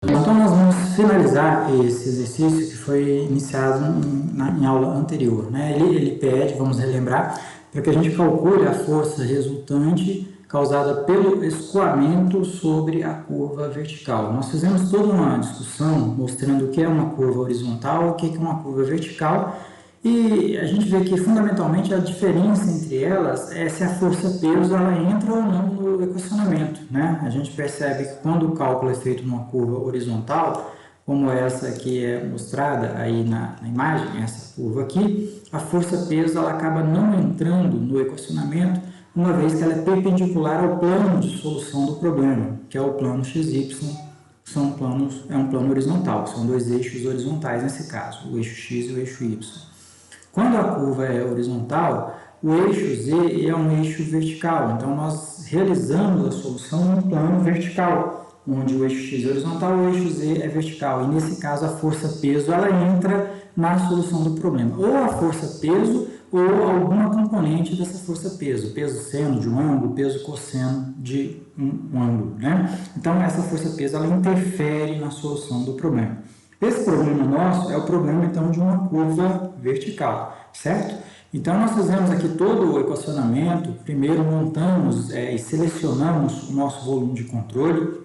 Então, nós vamos finalizar esse exercício que foi iniciado em aula anterior, né? Ele pede, vamos relembrar, para que a gente calcule a força resultante causada pelo escoamento sobre a curva vertical. Nós fizemos toda uma discussão mostrando o que é uma curva horizontal e o que é uma curva vertical, e a gente vê que fundamentalmente a diferença entre elas é se a força-peso ela entra ou não no equacionamento, né? A gente percebe que quando o cálculo é feito numa curva horizontal, como essa que é mostrada aí na imagem, essa curva aqui, a força-peso ela acaba não entrando no equacionamento, uma vez que ela é perpendicular ao plano de solução do problema, que é o plano XY, é um plano horizontal, são dois eixos horizontais nesse caso, o eixo X e o eixo Y. Quando a curva é horizontal, o eixo Z é um eixo vertical, então nós realizamos a solução no plano vertical, onde o eixo X é horizontal e o eixo Z é vertical. E nesse caso a força-peso ela entra na solução do problema. Ou a força-peso ou alguma componente dessa força-peso, peso seno de um ângulo, peso cosseno de um ângulo, né? Então essa força-peso ela interfere na solução do problema. Esse problema nosso é o problema, então, de uma curva vertical, certo? Então, nós fizemos aqui todo o equacionamento, primeiro montamos e selecionamos o nosso volume de controle,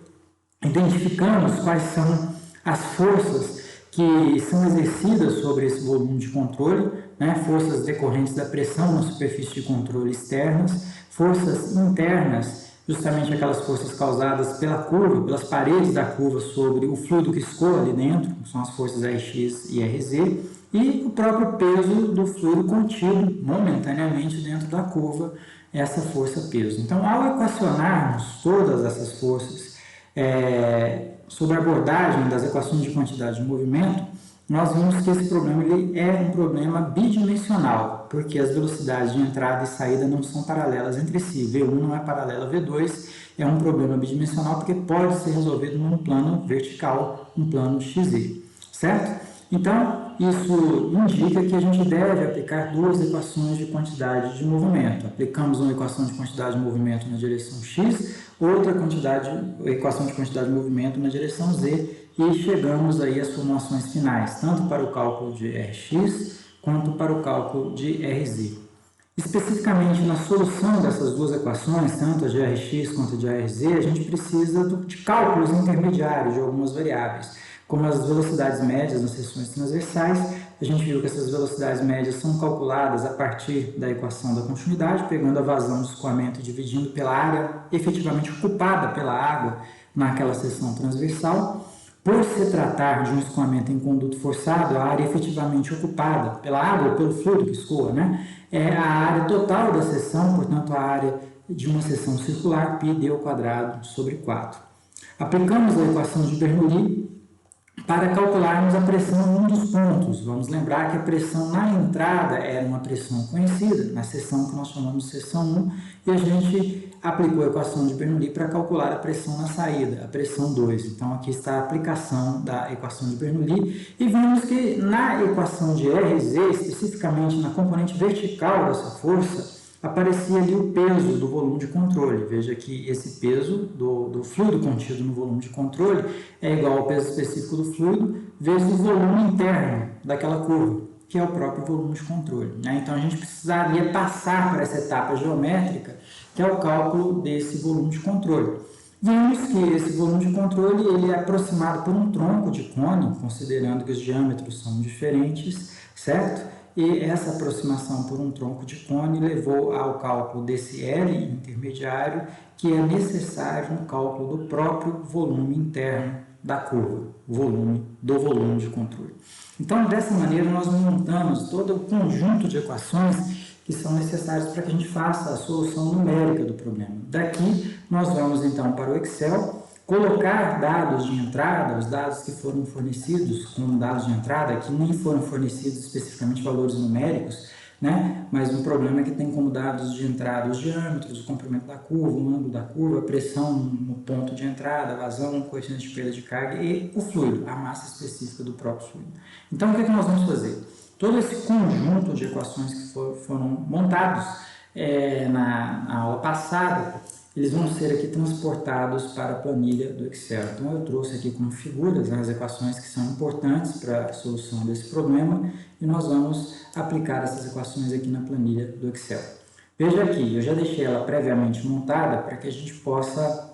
identificamos quais são as forças que são exercidas sobre esse volume de controle, né? Forças decorrentes da pressão na superfície de controle externas, forças internas, justamente aquelas forças causadas pela curva, pelas paredes da curva sobre o fluido que escoa ali dentro, são as forças Rx e Rz, e o próprio peso do fluido contido momentaneamente dentro da curva, essa força-peso. Então, ao equacionarmos todas essas forças sobre a abordagem das equações de quantidade de movimento, nós vimos que esse problema ele é um problema bidimensional, porque as velocidades de entrada e saída não são paralelas entre si. V1 não é paralela a V2, é um problema bidimensional porque pode ser resolvido num plano vertical, um plano XY, certo? Então, isso indica que a gente deve aplicar duas equações de quantidade de movimento. Aplicamos uma equação de quantidade de movimento na direção X, outra equação de quantidade de movimento na direção Z, e chegamos aí às formulações finais, tanto para o cálculo de Rx quanto para o cálculo de Rz. Especificamente na solução dessas duas equações, tanto a de Rx quanto a de Rz, a gente precisa de cálculos intermediários de algumas variáveis, como as velocidades médias nas seções transversais. A gente viu que essas velocidades médias são calculadas a partir da equação da continuidade, pegando a vazão do escoamento e dividindo pela área efetivamente ocupada pela água naquela seção transversal. Por se tratar de um escoamento em conduto forçado, a área efetivamente ocupada pela água ou pelo fluido que escoa, né, é a área total da seção, portanto, a área de uma seção circular, πd² sobre 4. Aplicamos a equação de Bernoulli para calcularmos a pressão em um dos pontos. Vamos lembrar que a pressão na entrada era uma pressão conhecida, na seção que nós chamamos de seção 1, e a gente aplicou a equação de Bernoulli para calcular a pressão na saída, a pressão 2. Então, aqui está a aplicação da equação de Bernoulli, e vimos que na equação de RZ, especificamente na componente vertical dessa força, aparecia ali o peso do volume de controle. Veja que esse peso do fluido contido no volume de controle é igual ao peso específico do fluido vezes o volume interno daquela curva, que é o próprio volume de controle, né? Então, a gente precisaria passar para essa etapa geométrica, que é o cálculo desse volume de controle. Vimos que esse volume de controle ele é aproximado por um tronco de cone, considerando que os diâmetros são diferentes, certo? E essa aproximação por um tronco de cone levou ao cálculo desse L intermediário, que é necessário no cálculo do próprio volume interno da curva, volume de controle. Então, dessa maneira, nós montamos todo o conjunto de equações que são necessárias para que a gente faça a solução numérica do problema. Daqui, nós vamos então para o Excel, colocar dados de entrada, os dados que foram fornecidos como dados de entrada, que nem foram fornecidos especificamente valores numéricos, né? Mas o problema é que tem como dados de entrada os diâmetros, o comprimento da curva, o ângulo da curva, a pressão no ponto de entrada, a vazão, o coeficiente de perda de carga e o fluido, a massa específica do próprio fluido. Então, o que nós vamos fazer? Todo esse conjunto de equações que foram montados na aula passada, eles vão ser aqui transportados para a planilha do Excel. Então, eu trouxe aqui como figuras, né, as equações que são importantes para a solução desse problema e nós vamos aplicar essas equações aqui na planilha do Excel. Veja aqui, eu já deixei ela previamente montada para que a gente possa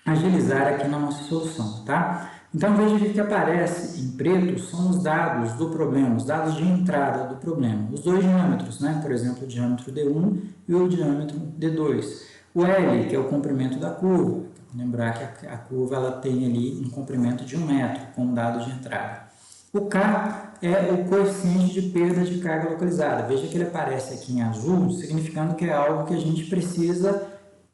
agilizar aqui na nossa solução, tá? Então, veja que o que aparece em preto são os dados do problema, os dados de entrada do problema. Os dois diâmetros, né? Por exemplo, o diâmetro D1 e o diâmetro D2. O L, que é o comprimento da curva. Lembrar que a curva ela tem ali um comprimento de 1 metro, como dado de entrada. O K é o coeficiente de perda de carga localizada. Veja que ele aparece aqui em azul, significando que é algo que a gente precisa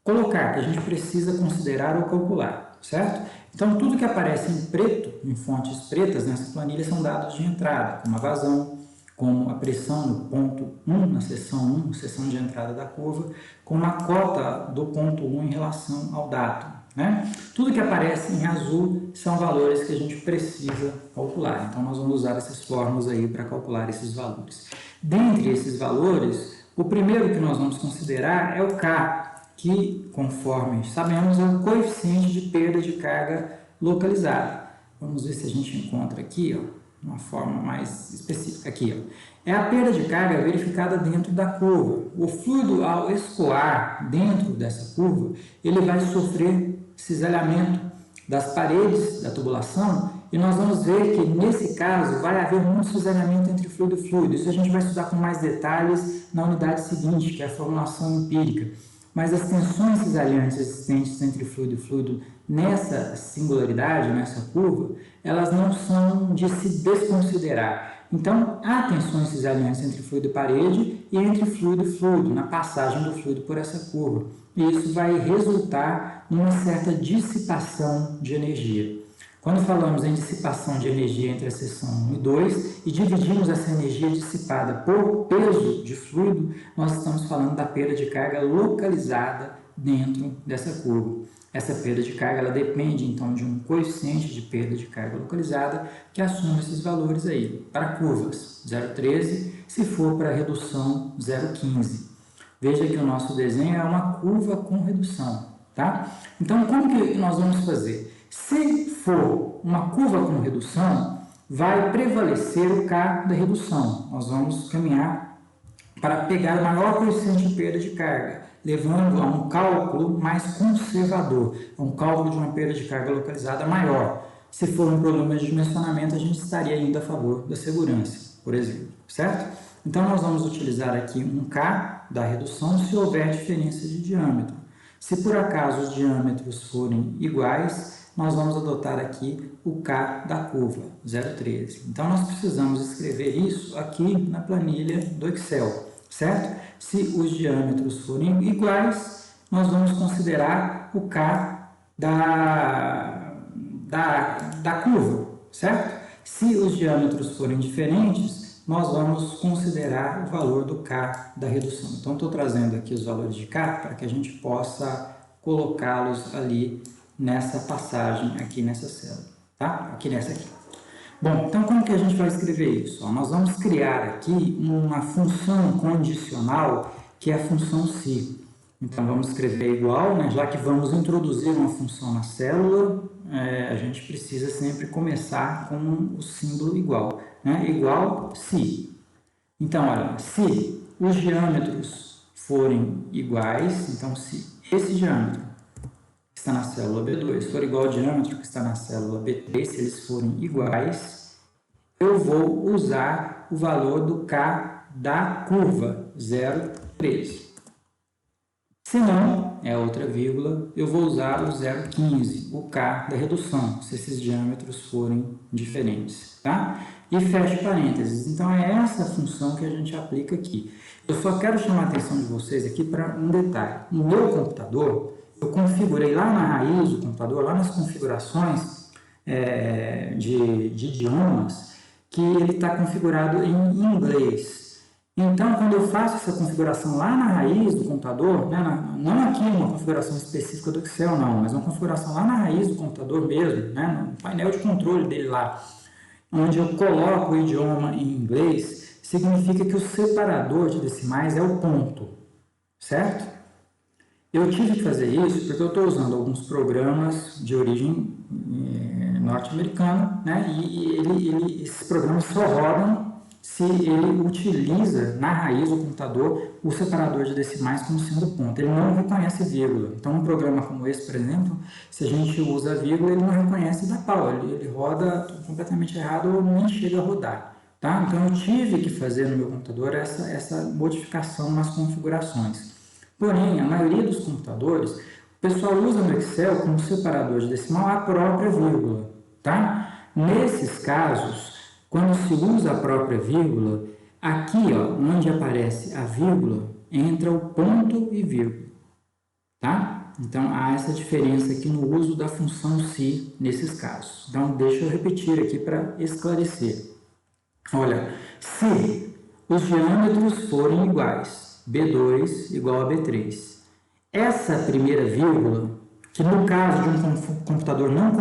colocar, que a gente precisa considerar ou calcular, certo? Então, tudo que aparece em preto, em fontes pretas, nessa planilha, são dados de entrada, como a vazão, como a pressão no ponto 1, na seção 1, seção de entrada da curva, como a cota do ponto 1 em relação ao datum, né? Tudo que aparece em azul são valores que a gente precisa calcular. Então, nós vamos usar essas fórmulas aí para calcular esses valores. Dentre esses valores, o primeiro que nós vamos considerar é o K, que, conforme sabemos, é o coeficiente de perda de carga localizada. Vamos ver se a gente encontra aqui, ó, uma forma mais específica. Aqui, ó, é a perda de carga verificada dentro da curva. O fluido, ao escoar dentro dessa curva, ele vai sofrer cisalhamento das paredes da tubulação e nós vamos ver que, nesse caso, vai haver muito cisalhamento entre fluido e fluido. Isso a gente vai estudar com mais detalhes na unidade seguinte, que é a formulação empírica. Mas as tensões cisalhantes existentes entre fluido e fluido nessa singularidade, nessa curva, elas não são de se desconsiderar. Então, há tensões cisalhantes entre fluido e parede e entre fluido e fluido, na passagem do fluido por essa curva. E isso vai resultar numa certa dissipação de energia. Quando falamos em dissipação de energia entre a seção 1 e 2 e dividimos essa energia dissipada por peso de fluido, nós estamos falando da perda de carga localizada dentro dessa curva. Essa perda de carga ela depende então de um coeficiente de perda de carga localizada que assume esses valores aí. Para curvas 0,13, se for para redução 0,15. Veja que o nosso desenho é uma curva com redução, tá? Então, como que nós vamos fazer? Se for uma curva com redução, vai prevalecer o K da redução. Nós vamos caminhar para pegar o maior coeficiente de perda de carga, levando a um cálculo mais conservador, a um cálculo de uma perda de carga localizada maior. Se for um problema de dimensionamento, a gente estaria indo a favor da segurança, por exemplo, certo? Então, nós vamos utilizar aqui um K da redução se houver diferença de diâmetro. Se por acaso os diâmetros forem iguais, nós vamos adotar aqui o K da curva, 0,13. Então, nós precisamos escrever isso aqui na planilha do Excel, certo? Se os diâmetros forem iguais, nós vamos considerar o K da curva, certo? Se os diâmetros forem diferentes, nós vamos considerar o valor do K da redução. Então, estou trazendo aqui os valores de K para que a gente possa colocá-los ali nessa passagem aqui nessa célula, tá? Aqui nessa aqui. Bom, então como que a gente vai escrever isso? Ó, nós vamos criar aqui uma função condicional que é a função si. Então vamos escrever igual, né? Já que vamos introduzir uma função na célula, a gente precisa sempre começar com o símbolo igual, né? Igual si. Então, olha, se os diâmetros forem iguais, então se esse diâmetro está na célula B2 for igual ao diâmetro que está na célula B3, se eles forem iguais, eu vou usar o valor do K da curva, 0,13. Se não, é outra vírgula, eu vou usar o 0,15, o K da redução, se esses diâmetros forem diferentes, tá? E fecho parênteses. Então, é essa função que a gente aplica aqui. Eu só quero chamar a atenção de vocês aqui para um detalhe. No meu computador, eu configurei lá na raiz do computador, lá nas configurações de idiomas, que ele está configurado em inglês. Então, quando eu faço essa configuração lá na raiz do computador, né, não aqui uma configuração específica do Excel, não, mas uma configuração lá na raiz do computador mesmo, né, no painel de controle dele lá, onde eu coloco o idioma em inglês, significa que o separador de decimais é o ponto, certo? Eu tive que fazer isso porque eu estou usando alguns programas de origem norte-americana, né? E esses programas só rodam se ele utiliza na raiz do computador o separador de decimais como sendo ponto. Ele não reconhece vírgula. Então, um programa como esse, por exemplo, se a gente usa vírgula, ele não reconhece da pau. Ele roda completamente errado ou nem chega a rodar. Tá? Então, eu tive que fazer no meu computador essa modificação nas configurações. Porém, a maioria dos computadores, o pessoal usa no Excel como separador de decimal a própria vírgula, tá? Nesses casos, quando se usa a própria vírgula, aqui, ó, onde aparece a vírgula, entra o ponto e vírgula, tá? Então, há essa diferença aqui no uso da função se nesses casos. Então, deixa eu repetir aqui para esclarecer. Olha, se os diâmetros forem iguais, B2 igual a B3. Essa primeira vírgula, que no caso de um computador não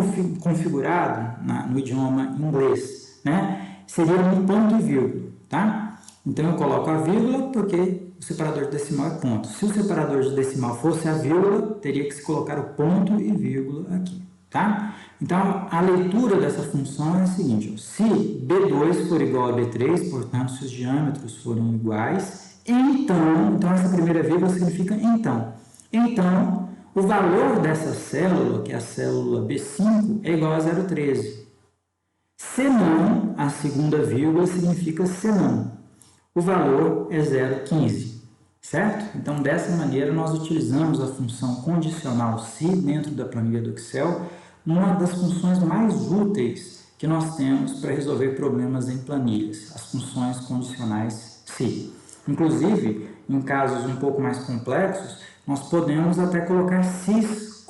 configurado no idioma inglês, né, seria um ponto e vírgula, tá? Então eu coloco a vírgula porque o separador de decimal é ponto. Se o separador de decimal fosse a vírgula, teria que se colocar o ponto e vírgula aqui, tá? Então a leitura dessa função é a seguinte: ó, se B2 for igual a B3, portanto, se os diâmetros forem iguais, então essa primeira vírgula significa então. Então, o valor dessa célula, que é a célula B5, é igual a 0,13. Senão, a segunda vírgula significa senão. O valor é 0,15, certo? Então, dessa maneira, nós utilizamos a função condicional se dentro da planilha do Excel, uma das funções mais úteis que nós temos para resolver problemas em planilhas, as funções condicionais se. Inclusive, em casos um pouco mais complexos, nós podemos até colocar sis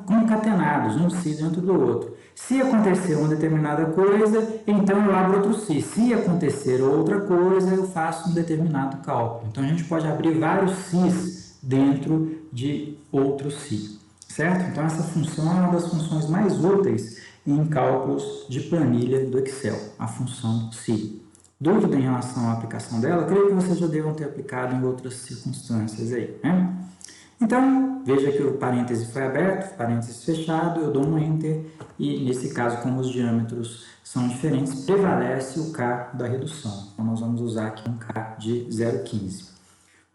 concatenados, um si dentro do outro. Se acontecer uma determinada coisa, então eu abro outro si. Se acontecer outra coisa, eu faço um determinado cálculo. Então, a gente pode abrir vários sis dentro de outro si, certo? Então, essa função é uma das funções mais úteis em cálculos de planilha do Excel, a função si. Dúvida em relação à aplicação dela? Creio que vocês já devam ter aplicado em outras circunstâncias aí, né? Então, veja que o parêntese foi aberto, parênteses fechado, eu dou um Enter e, nesse caso, como os diâmetros são diferentes, prevalece o K da redução. Então, nós vamos usar aqui um K de 0,15.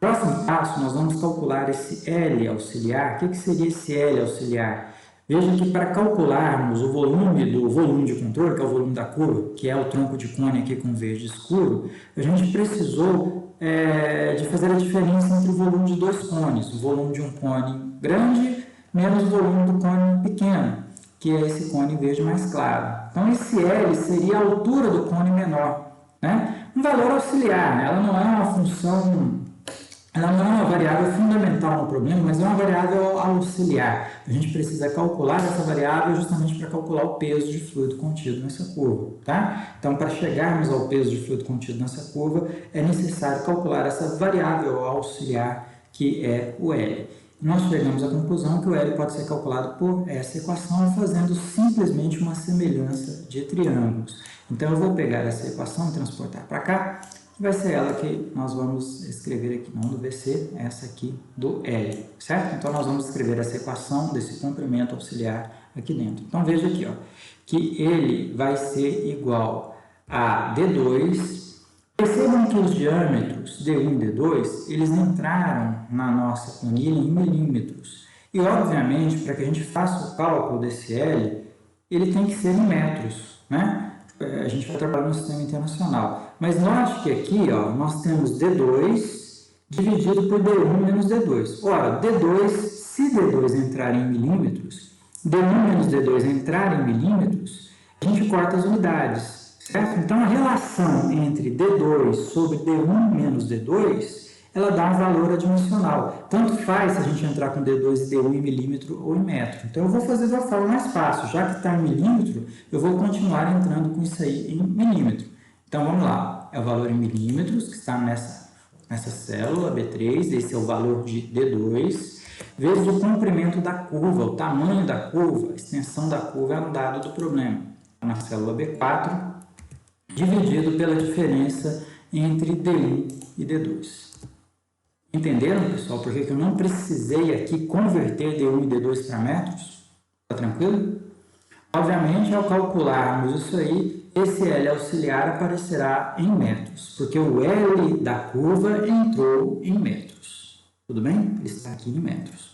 Próximo passo, nós vamos calcular esse L auxiliar. O que seria esse L auxiliar? Veja que para calcularmos o volume do volume de controle, que é o volume da curva, que é o tronco de cone aqui com verde escuro, a gente precisou de fazer a diferença entre o volume de dois cones, o volume de um cone grande menos o volume do cone pequeno, que é esse cone verde mais claro. Então, esse L seria a altura do cone menor, né? Um valor auxiliar, né? Ela não é uma função... Ela não é uma variável fundamental no problema, mas é uma variável auxiliar. A gente precisa calcular essa variável justamente para calcular o peso de fluido contido nessa curva, tá? Então, para chegarmos ao peso de fluido contido nessa curva, é necessário calcular essa variável auxiliar, que é o L. Nós chegamos à conclusão que o L pode ser calculado por essa equação, fazendo simplesmente uma semelhança de triângulos. Então, eu vou pegar essa equação e transportar para cá, vai ser ela que nós vamos escrever aqui, não do VC, essa aqui do L, certo? Então, nós vamos escrever essa equação desse comprimento auxiliar aqui dentro. Então, veja aqui, ó, que ele vai ser igual a D2. Percebam que os diâmetros D1 e D2, eles entraram na nossa planilha em milímetros. E, obviamente, para que a gente faça o cálculo desse L, ele tem que ser em metros, né? A gente vai trabalhar no sistema internacional. Mas note que aqui, ó, nós temos D2 dividido por D1 menos D2. Ora, D2, se D2 entrar em milímetros, D1 menos D2 entrar em milímetros, a gente corta as unidades, certo? Então, a relação entre D2 sobre D1 menos D2, ela dá um valor adimensional. Tanto faz se a gente entrar com D2 e D1 em milímetro ou em metro. Então, eu vou fazer da forma mais fácil. Já que está em milímetro, eu vou continuar entrando com isso aí em milímetro. Então, vamos lá. É o valor em milímetros, que está nessa célula B3. Esse é o valor de D2. Vezes o comprimento da curva, o tamanho da curva, a extensão da curva é um dado do problema. Na célula B4, dividido pela diferença entre D1 e D2. Entenderam, pessoal, por que eu não precisei aqui converter D1 e D2 para metros? Tá tranquilo? Obviamente, ao calcularmos isso aí, esse L auxiliar aparecerá em metros, porque o L da curva entrou em metros. Tudo bem? Ele está aqui em metros.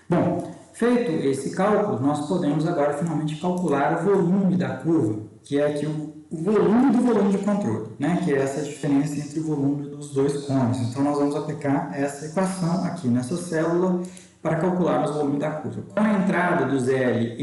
Bom, feito esse cálculo, nós podemos agora finalmente calcular o volume da curva, que é aqui o volume do volume de controle, né? Que é essa diferença entre o volume dos dois cones. Então, nós vamos aplicar essa equação aqui nessa célula para calcularmos o volume da curva. Com a entrada dos L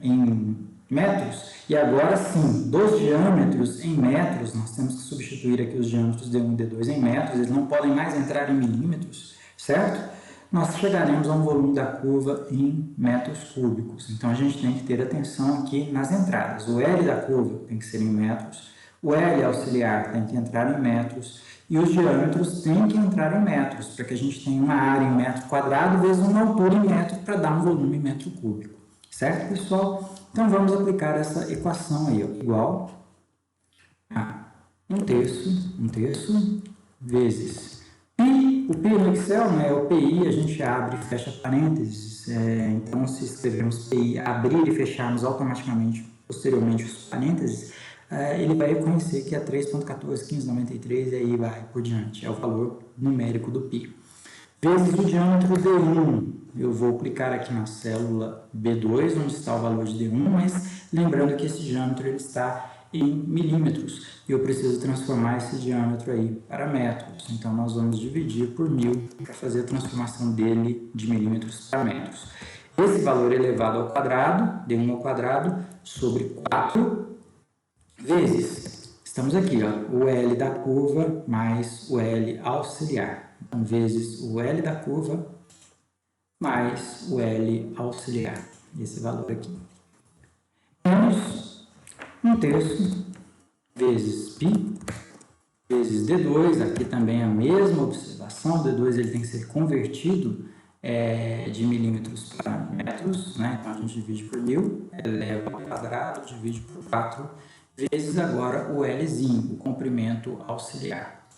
em metros, e agora sim, dos diâmetros em metros, nós temos que substituir aqui os diâmetros D1 e D2 em metros, eles não podem mais entrar em milímetros, certo? Nós chegaremos a um volume da curva em metros cúbicos. Então, a gente tem que ter atenção aqui nas entradas. O L da curva tem que ser em metros, o L auxiliar tem que entrar em metros e os diâmetros têm que entrar em metros, para que a gente tenha uma área em metro quadrado vezes uma altura em metro para dar um volume em metro cúbico. Certo, pessoal? Então, vamos aplicar essa equação aí, ó, igual a 1/3 vezes pi. O pi no Excel, né, é o PI, a gente abre e fecha parênteses, então se escrevermos PI, abrir e fecharmos automaticamente, posteriormente, os parênteses, ele vai reconhecer que é 3.141593 e aí vai por diante, é o valor numérico do pi. Vezes o diâmetro D1, eu vou clicar aqui na célula B2, onde está o valor de D1, mas lembrando que esse diâmetro ele está em milímetros e eu preciso transformar esse diâmetro aí para metros. Então, nós vamos dividir por 1000 para fazer a transformação dele de milímetros para metros. Esse valor elevado ao quadrado, D1 ao quadrado, sobre 4 vezes, estamos aqui, ó, o L da curva mais o L auxiliar. Então, vezes o L da curva mais o L auxiliar, esse valor aqui. Menos 1/3 vezes π vezes D2, aqui também a mesma observação, o D2 ele tem que ser convertido de milímetros para metros, né? Então a gente divide por 1000, eleva ao quadrado, divide por 4, vezes agora o Lzinho, o comprimento auxiliar.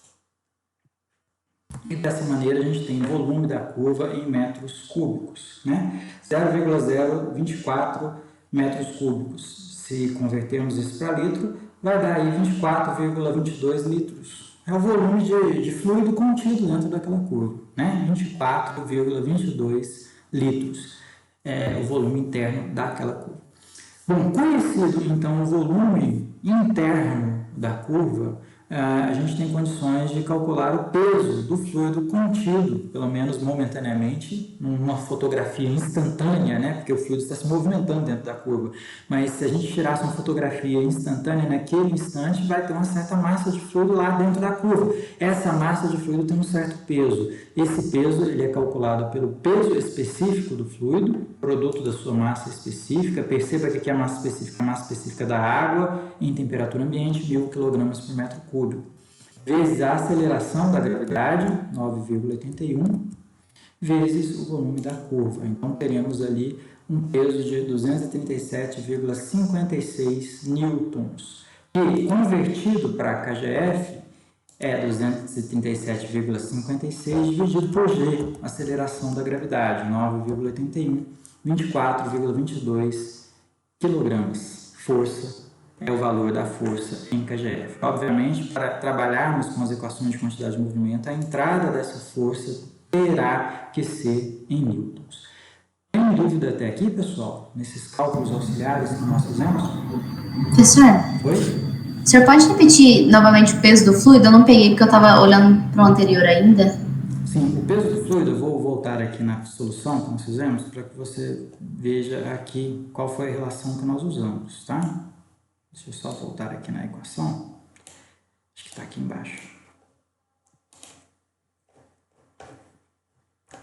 E dessa maneira a gente tem o volume da curva em metros cúbicos, né? 0,024 metros cúbicos. Se convertermos isso para litro, vai dar aí 24,22 litros. É o volume de fluido contido dentro daquela curva, né? 24,22 litros é o volume interno daquela curva. Bom, conhecido então o volume interno da curva, a gente tem condições de calcular o peso do fluido contido, pelo menos momentaneamente, numa fotografia instantânea, né? Porque o fluido está se movimentando dentro da curva. Mas se a gente tirasse uma fotografia instantânea naquele instante, vai ter uma certa massa de fluido lá dentro da curva. Essa massa de fluido tem um certo peso. Esse peso ele é calculado pelo peso específico do fluido, produto da sua massa específica. Perceba que aqui a massa específica da água em temperatura ambiente, 1000 kg por metro cúbico, vezes a aceleração da gravidade, 9,81, vezes o volume da curva. Então, teremos ali um peso de 237,56 newtons. E convertido para kgf, é 237,56 dividido por g, aceleração da gravidade, 9,81, 24,22 kg. Força é o valor da força em kgf. Obviamente, para trabalharmos com as equações de quantidade de movimento, a entrada dessa força terá que ser em newtons. Tem dúvida até aqui, pessoal? Nesses cálculos auxiliares que nós fizemos? Professor? Oi? O senhor pode repetir novamente o peso do fluido? Eu não peguei porque eu estava olhando para o anterior ainda. Sim, o peso do fluido, eu vou voltar aqui na solução que nós fizemos para que você veja aqui qual foi a relação que nós usamos, tá? Deixa eu só voltar aqui na equação. Acho que está aqui embaixo.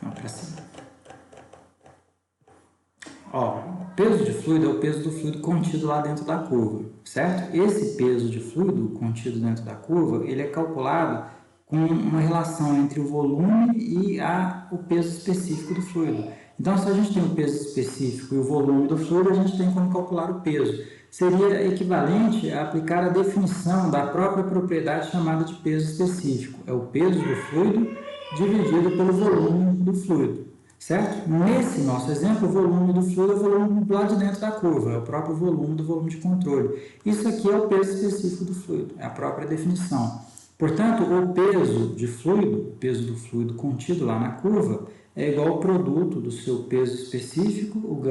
Vamos para cima. Ó, o peso de fluido é o peso do fluido contido lá dentro da curva, certo? Esse peso de fluido contido dentro da curva, ele é calculado com uma relação entre o volume e o peso específico do fluido. Então, se a gente tem o peso específico e o volume do fluido, a gente tem como calcular o peso. Seria equivalente a aplicar a definição da própria propriedade chamada de peso específico. É o peso do fluido dividido pelo volume do fluido, certo? Nesse nosso exemplo, o volume do fluido é o volume lá de dentro da curva, é o próprio volume do volume de controle. Isso aqui é o peso específico do fluido, é a própria definição. Portanto, o peso do fluido contido lá na curva, é igual ao produto do seu peso específico, o γ,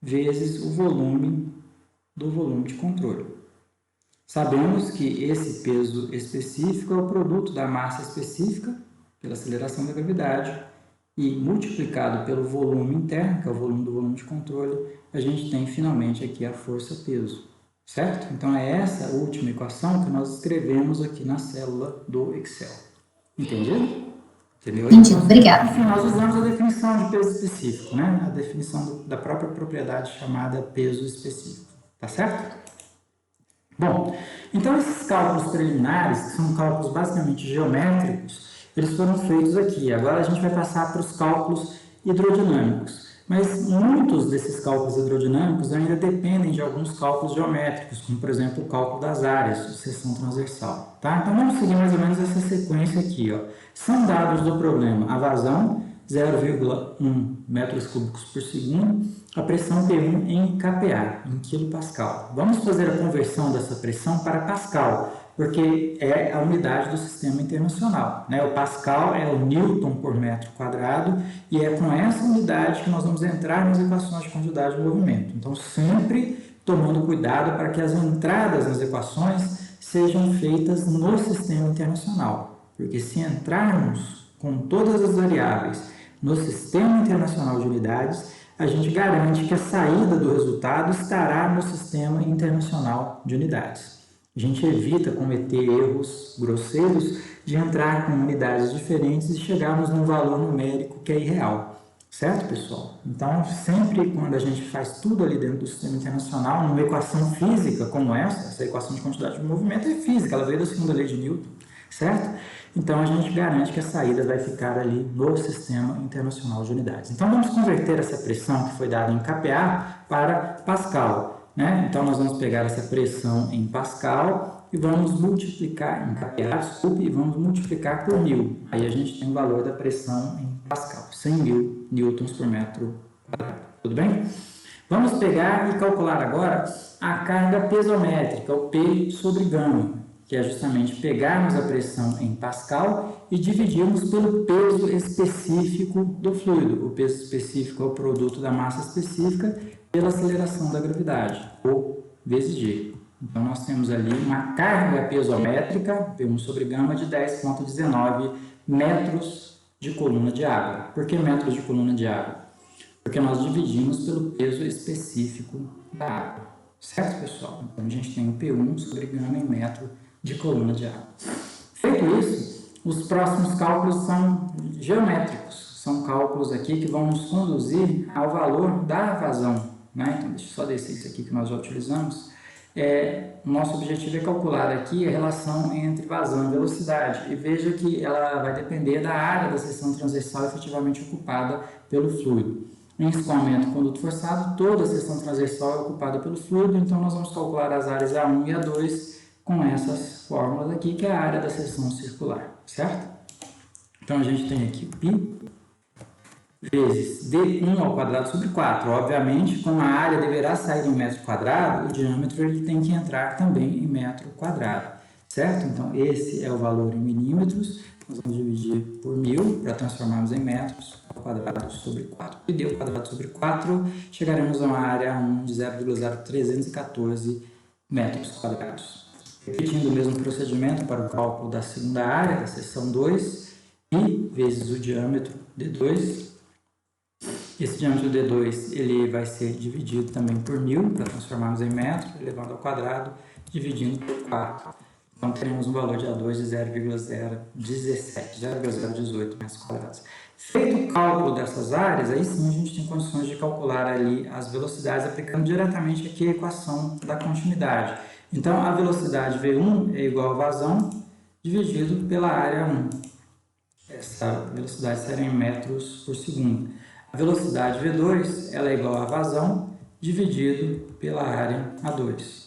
vezes o volume do volume de controle. Sabemos que esse peso específico é o produto da massa específica, pela aceleração da gravidade, e multiplicado pelo volume interno, que é o volume do volume de controle, a gente tem finalmente aqui a força-peso, certo? Então é essa última equação que nós escrevemos aqui na célula do Excel. Entendido? Entendeu? Entendido, obrigada. No final, nós usamos a definição de peso específico, né? A definição da própria propriedade chamada peso específico, tá certo? Bom, então esses cálculos preliminares, que são cálculos basicamente geométricos, eles foram feitos aqui. Agora a gente vai passar para os cálculos hidrodinâmicos. Mas muitos desses cálculos hidrodinâmicos ainda dependem de alguns cálculos geométricos, como por exemplo o cálculo das áreas, de seção transversal. Tá? Então vamos seguir mais ou menos essa sequência aqui. Ó. São dados do problema a vazão, 0,1 metros cúbicos por segundo, a pressão P1 em kPa, em quilopascal. Vamos fazer a conversão dessa pressão para pascal, porque é a unidade do sistema internacional. Né? O pascal é o newton por metro quadrado e é com essa unidade que nós vamos entrar nas equações de quantidade de movimento. Então, sempre tomando cuidado para que as entradas nas equações sejam feitas no sistema internacional, porque se entrarmos com todas as variáveis no sistema internacional de unidades, a gente garante que a saída do resultado estará no sistema internacional de unidades. A gente evita cometer erros grosseiros de entrar com unidades diferentes e chegarmos num valor numérico que é irreal. Certo, pessoal? Então, sempre quando a gente faz tudo ali dentro do sistema internacional, numa equação física como essa equação de quantidade de movimento é física, ela veio da segunda lei de Newton, certo? Então, a gente garante que a saída vai ficar ali no sistema internacional de unidades. Então, vamos converter essa pressão que foi dada em kPa para Pascal. Né? Então, nós vamos pegar essa pressão em Pascal e vamos multiplicar em kPa, e vamos multiplicar por 1000. Aí a gente tem o valor da pressão em Pascal, 100.000 newtons por metro quadrado. Tudo bem? Vamos pegar e calcular agora a carga pesométrica, o P sobre γ, que é justamente pegarmos a pressão em Pascal e dividirmos pelo peso específico do fluido. O peso específico é o produto da massa específica pela aceleração da gravidade, ou vezes G. Então, nós temos ali uma carga pesométrica, P1 sobre γ, de 10,19 metros de coluna de água. Por que metros de coluna de água? Porque nós dividimos pelo peso específico da água. Certo, pessoal? Então, a gente tem o P1 sobre γ em metro de coluna de água. Feito isso, os próximos cálculos são geométricos. São cálculos aqui que vão nos conduzir ao valor da vazão. Né? Então, deixa eu só descer isso aqui que nós já utilizamos. Nosso objetivo é calcular aqui a relação entre vazão e velocidade. E veja que ela vai depender da área da seção transversal efetivamente ocupada pelo fluido. Em escoamento conduto forçado, toda a seção transversal é ocupada pelo fluido, então nós vamos calcular as áreas A1 e A2 com essas fórmulas aqui, que é a área da seção circular, certo? Então, a gente tem aqui π vezes d1 ao quadrado sobre 4. Obviamente, como a área deverá sair em metro quadrado, o diâmetro ele tem que entrar também em metro quadrado, certo? Então, esse é o valor em milímetros. Nós vamos dividir por 1000 para transformarmos em metros ao quadrado sobre 4. E d ao quadrado sobre 4, chegaremos a uma área 1 de 0,0314 metros quadrados. Repetindo o mesmo procedimento para o cálculo da segunda área, da seção 2, π vezes o diâmetro d2. Esse diâmetro d2 ele vai ser dividido também por 1000 para transformarmos em metro, elevado ao quadrado, dividindo por 4. Então, teremos um valor de A2 de 0,018 metros quadrados. Feito o cálculo dessas áreas, aí sim a gente tem condições de calcular ali as velocidades aplicando diretamente aqui a equação da continuidade. Então, a velocidade V1 é igual a vazão dividido pela área 1. Essa velocidade será em metros por segundo. A velocidade V2 ela é igual a vazão dividido pela área A2.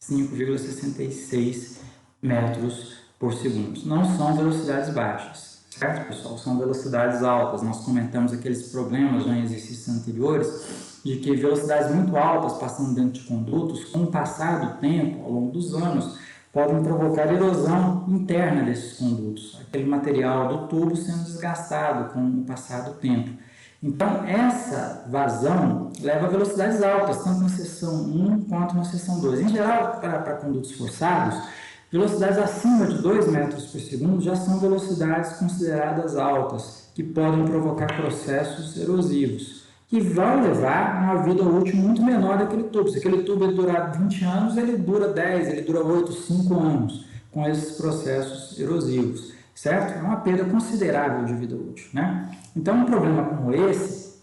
5,66 metros por segundo. Não são velocidades baixas, certo, pessoal? São velocidades altas. Nós comentamos aqueles problemas já em exercícios anteriores de que velocidades muito altas passando dentro de condutos, com o passar do tempo, ao longo dos anos, podem provocar erosão interna desses condutos, aquele material do tubo sendo desgastado com o passar do tempo. Então, essa vazão leva a velocidades altas, tanto na seção 1 quanto na seção 2. Em geral, para condutos forçados, velocidades acima de 2 metros por segundo já são velocidades consideradas altas, que podem provocar processos erosivos, que vão levar a uma vida útil muito menor daquele tubo. Se aquele tubo durar 20 anos, ele dura 10, ele dura 8, 5 anos, com esses processos erosivos, certo? É uma perda considerável de vida útil, né? Então, um problema como esse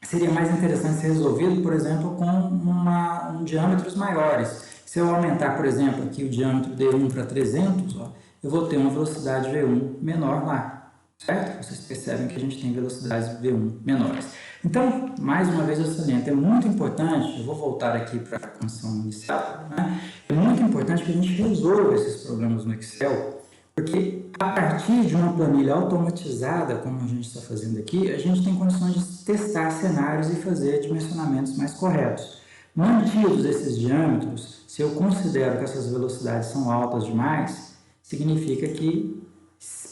seria mais interessante ser resolvido, por exemplo, com diâmetros maiores. Se eu aumentar, por exemplo, aqui o diâmetro D1 para 300, ó, eu vou ter uma velocidade V1 menor lá, certo? Vocês percebem que a gente tem velocidades V1 menores. Então, mais uma vez eu saliento, é muito importante, eu vou voltar aqui para a condição inicial, né? É muito importante que a gente resolva esses problemas no Excel, porque a partir de uma planilha automatizada, como a gente está fazendo aqui, a gente tem condições de testar cenários e fazer dimensionamentos mais corretos. Mantidos esses diâmetros, se eu considero que essas velocidades são altas demais, significa que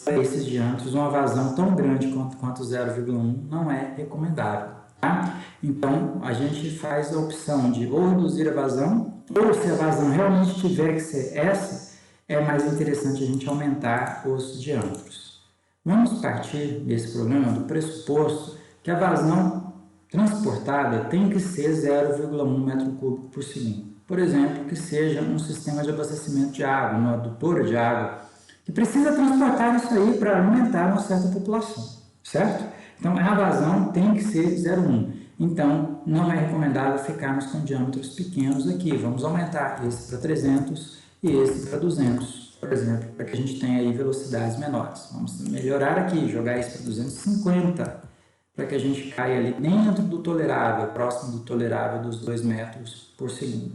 para esses diâmetros uma vazão tão grande quanto 0,1 não é recomendável. Tá? Então, a gente faz a opção de ou reduzir a vazão, ou se a vazão realmente tiver que ser essa, é mais interessante a gente aumentar os diâmetros. Vamos partir desse problema do pressuposto que a vazão transportada tem que ser 0,1 metro cúbico por segundo. Por exemplo, que seja um sistema de abastecimento de água, uma adutora de água, que precisa transportar isso aí para alimentar uma certa população, certo? Então, a vazão tem que ser 0,1. Então, não é recomendável ficarmos com diâmetros pequenos aqui. Vamos aumentar esse para 300 e esse para 200, por exemplo, para que a gente tenha aí velocidades menores. Vamos melhorar aqui, jogar isso para 250, para que a gente caia ali dentro do tolerável, próximo do tolerável dos 2 metros por segundo.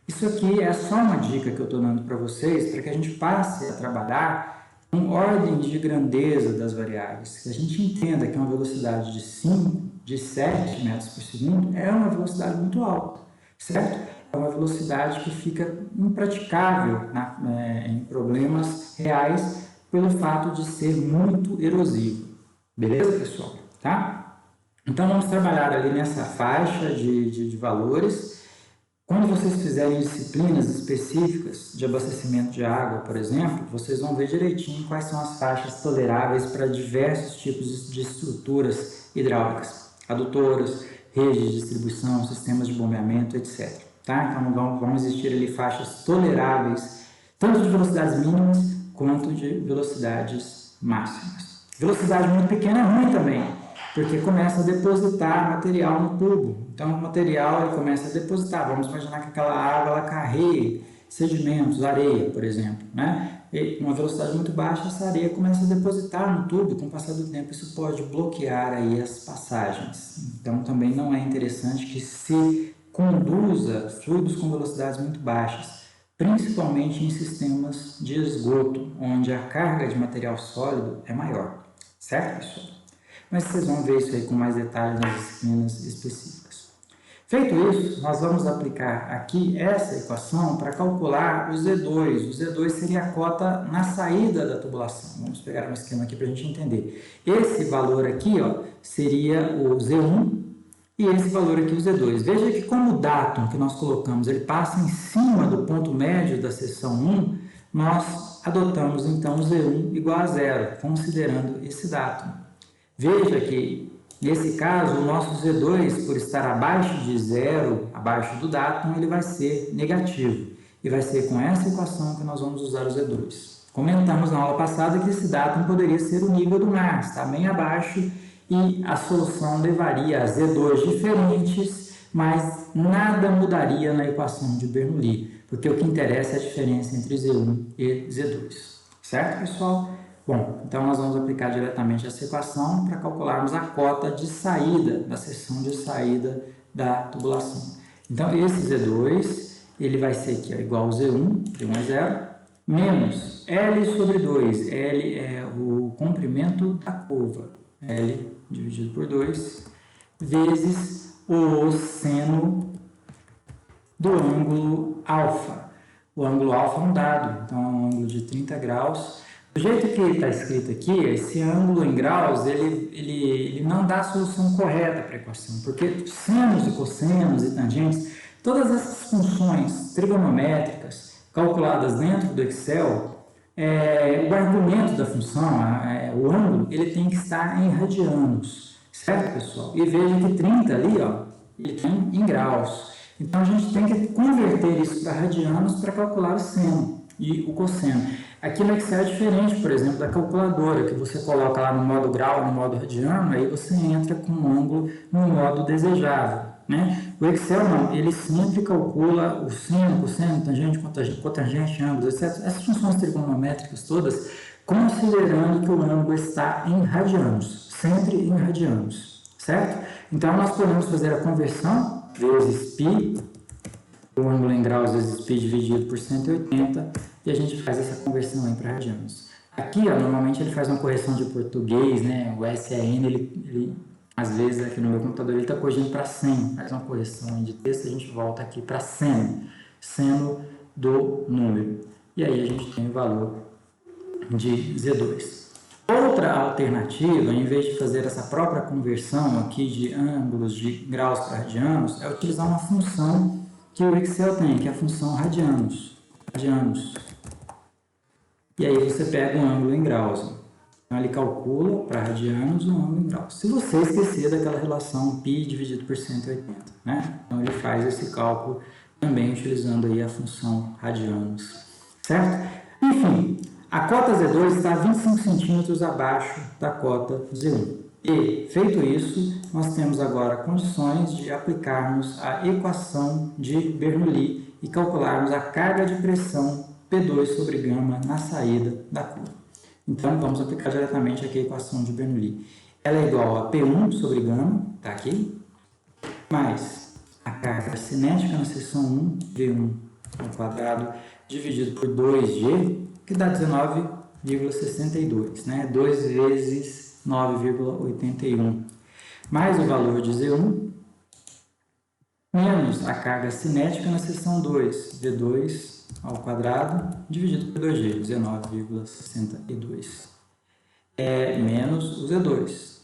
Isso aqui é só uma dica que eu estou dando para vocês, para que a gente passe a trabalhar com ordem de grandeza das variáveis, que a gente entenda que uma velocidade de 5, de 7 metros por segundo é uma velocidade muito alta, certo? É uma velocidade que fica impraticável em problemas reais pelo fato de ser muito erosivo. Beleza, pessoal? Tá? Então, vamos trabalhar ali nessa faixa de valores. Quando vocês fizerem disciplinas específicas de abastecimento de água, por exemplo, vocês vão ver direitinho quais são as faixas toleráveis para diversos tipos de estruturas hidráulicas, adutoras, redes de distribuição, sistemas de bombeamento, etc. Tá? Então, vão existir ali faixas toleráveis, tanto de velocidades mínimas quanto de velocidades máximas. Velocidade muito pequena é ruim também, porque começa a depositar material no tubo. Então, o material ele começa a depositar. Vamos imaginar que aquela água ela carregue sedimentos, areia, por exemplo, né? E uma velocidade muito baixa, essa areia começa a depositar no tubo. Com o passar do tempo, isso pode bloquear aí as passagens. Então, também não é interessante que se conduza fluidos com velocidades muito baixas, principalmente em sistemas de esgoto, onde a carga de material sólido é maior. Certo, pessoal? Mas vocês vão ver isso aí com mais detalhes nas disciplinas específicas. Feito isso, nós vamos aplicar aqui essa equação para calcular o Z2. O Z2 seria a cota na saída da tubulação. Vamos pegar um esquema aqui para a gente entender. Esse valor aqui ó, seria o Z1 e esse valor aqui o Z2. Veja que como o datum que nós colocamos ele passa em cima do ponto médio da seção 1, nós adotamos então o Z1 igual a 0, considerando esse datum. Veja que, nesse caso, o nosso Z2, por estar abaixo de 0, abaixo do datum, ele vai ser negativo. E vai ser com essa equação que nós vamos usar o Z2. Comentamos na aula passada que esse datum poderia ser o nível do mar, está bem abaixo, e a solução levaria a Z2 diferentes, mas nada mudaria na equação de Bernoulli, porque o que interessa é a diferença entre Z1 e Z2. Certo, pessoal? Bom, então nós vamos aplicar diretamente essa equação para calcularmos a cota de saída, da seção de saída da tubulação. Então, esse Z2, ele vai ser aqui ó, igual ao Z1, Z1 é 0, menos L sobre 2. L é o comprimento da curva. L dividido por 2, vezes o seno do ângulo alfa. O ângulo alfa é um dado, então é um ângulo de 30 graus. Do jeito que está escrito aqui, esse ângulo em graus, ele não dá a solução correta para a equação, porque senos e cossenos e tangentes, todas essas funções trigonométricas calculadas dentro do Excel, o argumento da função, o ângulo, ele tem que estar em radianos, certo, pessoal? E veja que 30 ali, ó, ele tem em graus. Então, a gente tem que converter isso para radianos para calcular o seno e o cosseno. Aqui no Excel é diferente, por exemplo, da calculadora, que você coloca lá no modo grau, no modo radiano, aí você entra com o ângulo no modo desejável, né? O Excel não, ele sempre calcula o seno, cosseno, tangente, cotangente, ângulos, etc. Essas funções trigonométricas todas, considerando que o ângulo está em radianos, sempre em radianos, certo? Então, nós podemos fazer a conversão vezes π, o ângulo em graus vezes π dividido por 180, e a gente faz essa conversão aí para radianos. Aqui, ó, normalmente ele faz uma correção de português, né? O SEN, ele às vezes aqui no meu computador ele está corrigindo para 100, faz uma correção de texto, a gente volta aqui para seno do número. E aí a gente tem o valor de Z2. Outra alternativa, em vez de fazer essa própria conversão aqui de ângulos de graus para radianos, é utilizar uma função que o Excel tem, que é a função radianos. E aí você pega um ângulo em graus. Então ele calcula para radianos um ângulo em graus. Se você esquecer daquela relação π dividido por 180, né? Então ele faz esse cálculo também utilizando aí a função radianos, certo? Enfim, a cota Z2 está 25 centímetros abaixo da cota Z1. E, feito isso, nós temos agora condições de aplicarmos a equação de Bernoulli e calcularmos a carga de pressão P2 sobre gama na saída da curva. Então, vamos aplicar diretamente aqui a equação de Bernoulli. Ela é igual a P1 sobre gama, está aqui, mais a carga cinética na seção 1, V1 ao quadrado, dividido por 2G, que dá 19,62, né? 2 vezes 9,81, mais o valor de Z1, menos a carga cinética na seção 2, V2 ao quadrado, dividido por 2G, 19,62, menos o Z2,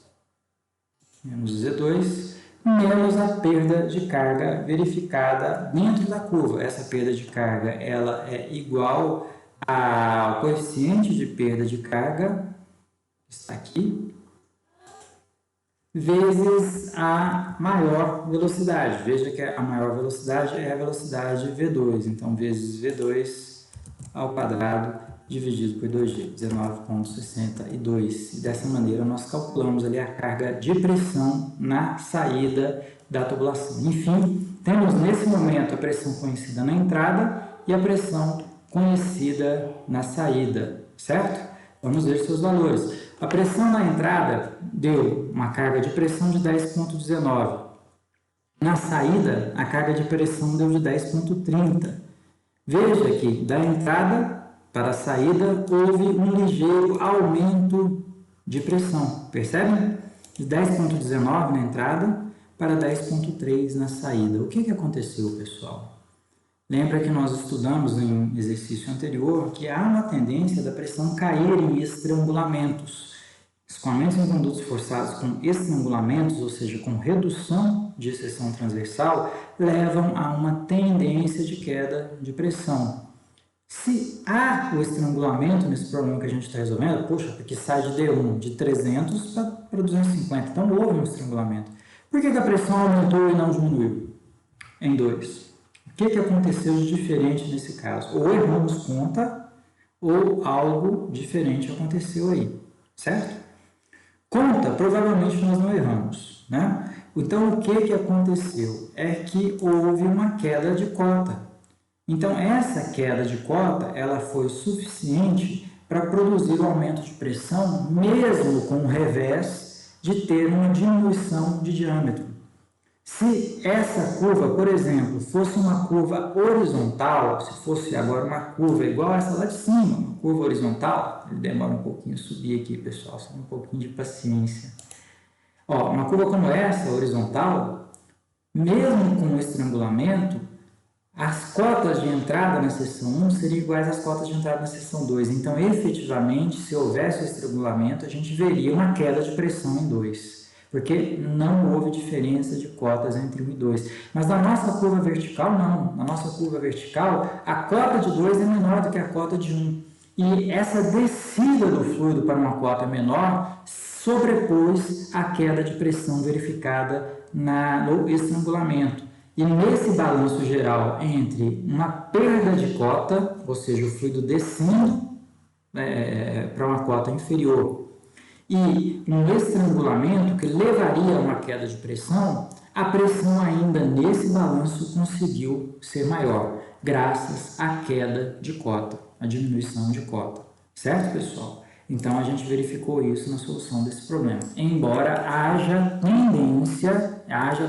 menos a perda de carga verificada dentro da curva. Essa perda de carga ela é igual ao coeficiente de perda de carga, está aqui, vezes a maior velocidade. Veja que a maior velocidade é a velocidade V2, então vezes V2 ao quadrado dividido por 2G, 19,62. E dessa maneira nós calculamos ali a carga de pressão na saída da tubulação. Enfim, temos nesse momento a pressão conhecida na entrada e a pressão conhecida na saída, certo? Vamos ver seus valores. A pressão na entrada deu uma carga de pressão de 10,19. Na saída, a carga de pressão deu de 10,30. Veja que da entrada para a saída houve um ligeiro aumento de pressão, percebe? De 10,19 na entrada para 10,3 na saída. O que aconteceu, pessoal? Lembra que nós estudamos em exercício anterior que há uma tendência da pressão cair em estrangulamentos. Escoamentos em condutos forçados com estrangulamentos, ou seja, com redução de seção transversal, levam a uma tendência de queda de pressão. Se há o estrangulamento nesse problema que a gente está resolvendo, poxa, porque sai de D1 de 300 para 250, então houve um estrangulamento. Por que a pressão aumentou e não diminuiu? Em 2. O que aconteceu de diferente nesse caso? Ou erramos conta, ou algo diferente aconteceu aí, certo? Conta, provavelmente nós não erramos, né? Então, o que aconteceu? É que houve uma queda de cota. Então, essa queda de cota, ela foi suficiente para produzir o aumento de pressão, mesmo com o revés de ter uma diminuição de diâmetro. Se essa curva, por exemplo, fosse uma curva horizontal, se fosse agora uma curva igual a essa lá de cima, uma curva horizontal, ele demora um pouquinho a subir aqui, pessoal, só um pouquinho de paciência. Ó, uma curva como essa, horizontal, mesmo com o estrangulamento, as cotas de entrada na seção 1 seriam iguais às cotas de entrada na seção 2. Então, efetivamente, se houvesse o estrangulamento, a gente veria uma queda de pressão em 2, porque não houve diferença de cotas entre 1 e 2. Mas na nossa curva vertical, não. Na nossa curva vertical, a cota de 2 é menor do que a cota de 1. E essa descida do fluido para uma cota menor sobrepôs a queda de pressão verificada no estrangulamento. E nesse balanço geral entre uma perda de cota, ou seja, o fluido descendo para uma cota inferior, e um estrangulamento que levaria a uma queda de pressão, a pressão ainda nesse balanço conseguiu ser maior, graças à queda de cota, à diminuição de cota. Certo, pessoal? Então, a gente verificou isso na solução desse problema. Embora haja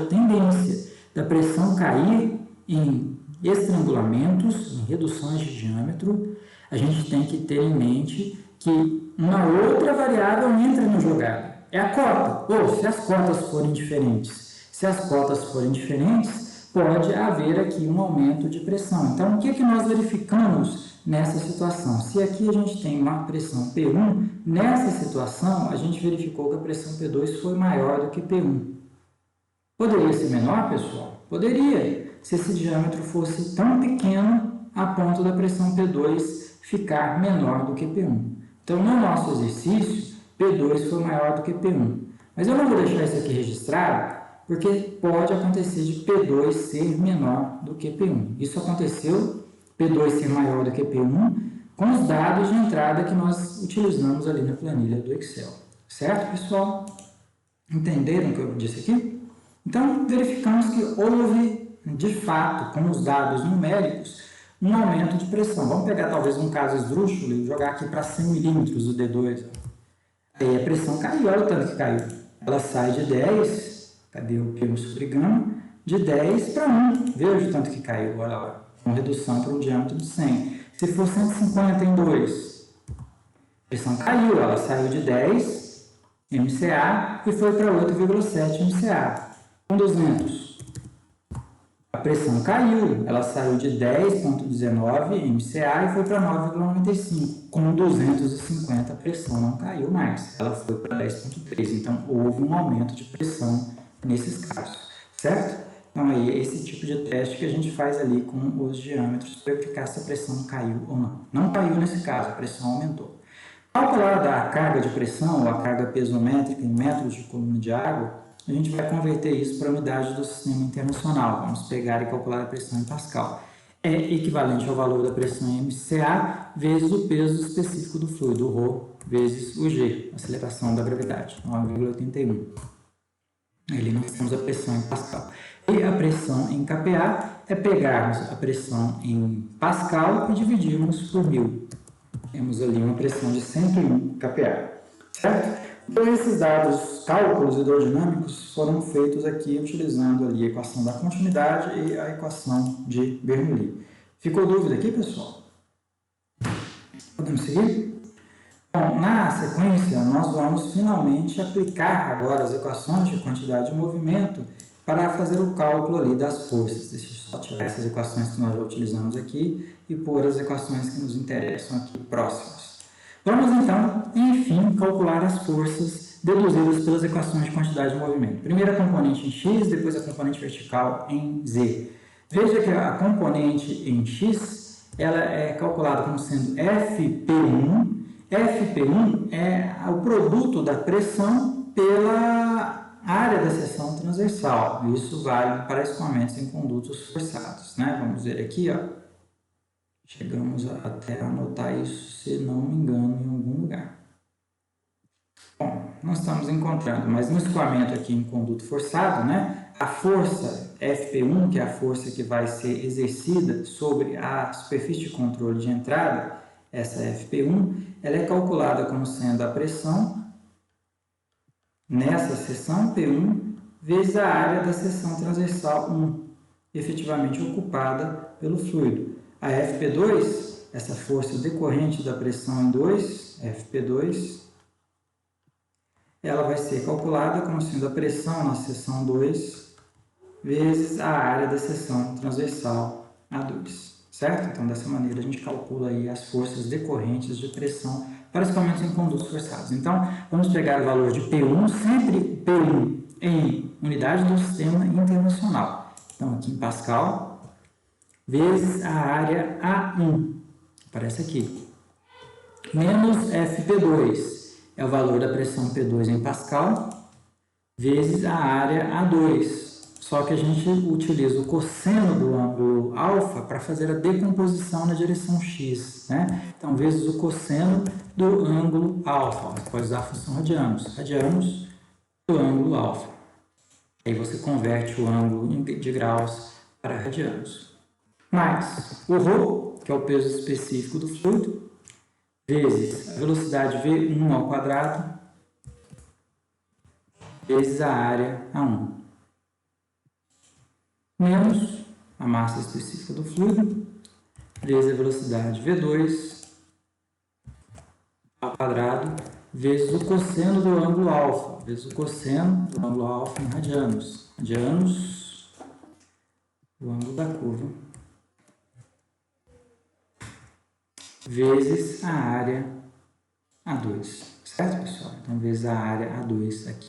tendência da pressão cair em estrangulamentos, em reduções de diâmetro, a gente tem que ter em mente que uma outra variável entra na jogada, é a cota, ou se as cotas forem diferentes. Se as cotas forem diferentes, pode haver aqui um aumento de pressão. Então, o que é que nós verificamos nessa situação? Se aqui a gente tem uma pressão P1, nessa situação a gente verificou que a pressão P2 foi maior do que P1. Poderia ser menor, pessoal? Poderia, se esse diâmetro fosse tão pequeno a ponto da pressão P2 ficar menor do que P1. Então, no nosso exercício, P2 foi maior do que P1. Mas eu não vou deixar isso aqui registrado, porque pode acontecer de P2 ser menor do que P1. Isso aconteceu, P2 ser maior do que P1, com os dados de entrada que nós utilizamos ali na planilha do Excel. Certo, pessoal? Entenderam o que eu disse aqui? Então, verificamos que houve, de fato, com os dados numéricos, um aumento de pressão. Vamos pegar talvez um caso esdrúxulo e jogar aqui para 100 milímetros o D2. Aí a pressão caiu, olha o tanto que caiu. Ela sai de 10, cadê o P sobre gama? De 10 para 1. Veja o tanto que caiu, olha lá. Com redução para um diâmetro de 100. Se for 150 em 2, a pressão caiu, ela saiu de 10 MCA e foi para 8,7 MCA. Com 200, a pressão caiu, ela saiu de 10,19 MCA e foi para 9,95. Com 250, a pressão não caiu mais, ela foi para 10,3. Então, houve um aumento de pressão nesses casos, certo? Então, aí é esse tipo de teste que a gente faz ali com os diâmetros para verificar se a pressão caiu ou não. Não caiu nesse caso, a pressão aumentou. Calcular a carga de pressão ou a carga pesométrica em metros de coluna de água, a gente vai converter isso para a unidade do sistema internacional. Vamos pegar e calcular a pressão em Pascal. É equivalente ao valor da pressão em MCA vezes o peso específico do fluido, o ρ, vezes o g, aceleração da gravidade, 9,81. Ali nós temos a pressão em Pascal. E a pressão em kPa é pegarmos a pressão em Pascal e dividirmos por 1000. Temos ali uma pressão de 101 kPa, certo? Então, esses dados, cálculos hidrodinâmicos, foram feitos aqui utilizando ali a equação da continuidade e a equação de Bernoulli. Ficou dúvida aqui, pessoal? Podemos seguir? Bom, na sequência, nós vamos finalmente aplicar agora as equações de quantidade de movimento para fazer o cálculo ali das forças. Deixa eu só tirar essas equações que nós já utilizamos aqui e pôr as equações que nos interessam aqui próximas. Vamos então, enfim, calcular as forças deduzidas pelas equações de quantidade de movimento. Primeiro a componente em x, depois a componente vertical em z. Veja que a componente em x, ela é calculada como sendo Fp1. Fp1 é o produto da pressão pela área da seção transversal. Isso vale para escoamentos em condutos forçados, né? Vamos ver aqui, ó. Chegamos até a anotar isso, se não me engano, em algum lugar. Bom, nós estamos encontrando, mas no escoamento aqui em conduto forçado, né, a força Fp1, que é a força que vai ser exercida sobre a superfície de controle de entrada, essa Fp1, ela é calculada como sendo a pressão nessa seção P1 vezes a área da seção transversal 1, efetivamente ocupada pelo fluido. A FP2, essa força decorrente da pressão em 2, FP2, ela vai ser calculada como sendo a pressão na seção 2 vezes a área da seção transversal A2, certo? Então, dessa maneira, a gente calcula aí as forças decorrentes de pressão, principalmente em condutos forçados. Então, vamos pegar o valor de P1, sempre P1 em unidade do sistema internacional. Então, aqui em Pascal, vezes a área A1, aparece aqui, menos FP2, é o valor da pressão P2 em Pascal, vezes a área A2. Só que a gente utiliza o cosseno do ângulo alfa para fazer a decomposição na direção x, né? Então, vezes o cosseno do ângulo alfa. Você pode usar a função radianos. Radianos do ângulo alfa. Aí você converte o ângulo de graus para radianos. Mais o ρ, que é o peso específico do fluido, vezes a velocidade V1 ao quadrado, vezes a área A1, menos a massa específica do fluido, vezes a velocidade V2 ao quadrado, vezes o cosseno do ângulo alfa, vezes o cosseno do ângulo alfa em radianos. Radianos, o ângulo da curva, vezes a área A2, certo, pessoal? Então, vezes a área A2 aqui.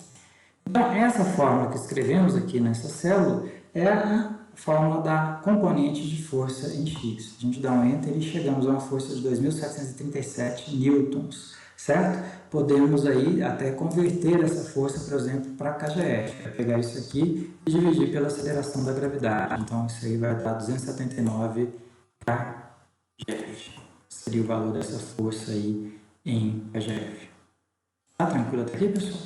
Então, essa fórmula que escrevemos aqui nessa célula é a fórmula da componente de força em X. A gente dá um Enter e chegamos a uma força de 2.737 newtons, certo? Podemos aí até converter essa força, por exemplo, para kgf. Vai pegar isso aqui e dividir pela aceleração da gravidade. Então, isso aí vai dar 279 kgf. Seria o valor dessa força aí em kgf. Tá tranquilo até aqui, pessoal?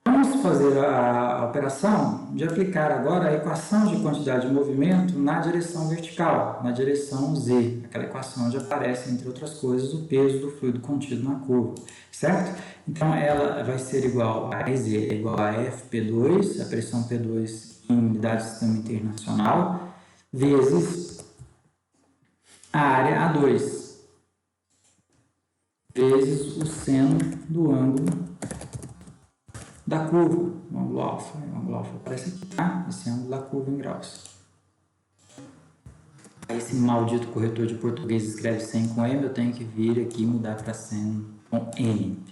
Vamos fazer a operação de aplicar agora a equação de quantidade de movimento na direção vertical, na direção z, aquela equação onde aparece, entre outras coisas, o peso do fluido contido na curva, certo? Então, ela vai ser igual a EZ, igual a FP2, a pressão P2 em unidade de sistema internacional, vezes a área A2, vezes o seno do ângulo da curva, o ângulo alfa. O ângulo alfa aparece aqui, tá? Esse ângulo da curva em graus. Esse maldito corretor de português escreve 100 com M, eu tenho que vir aqui e mudar para 100 com N.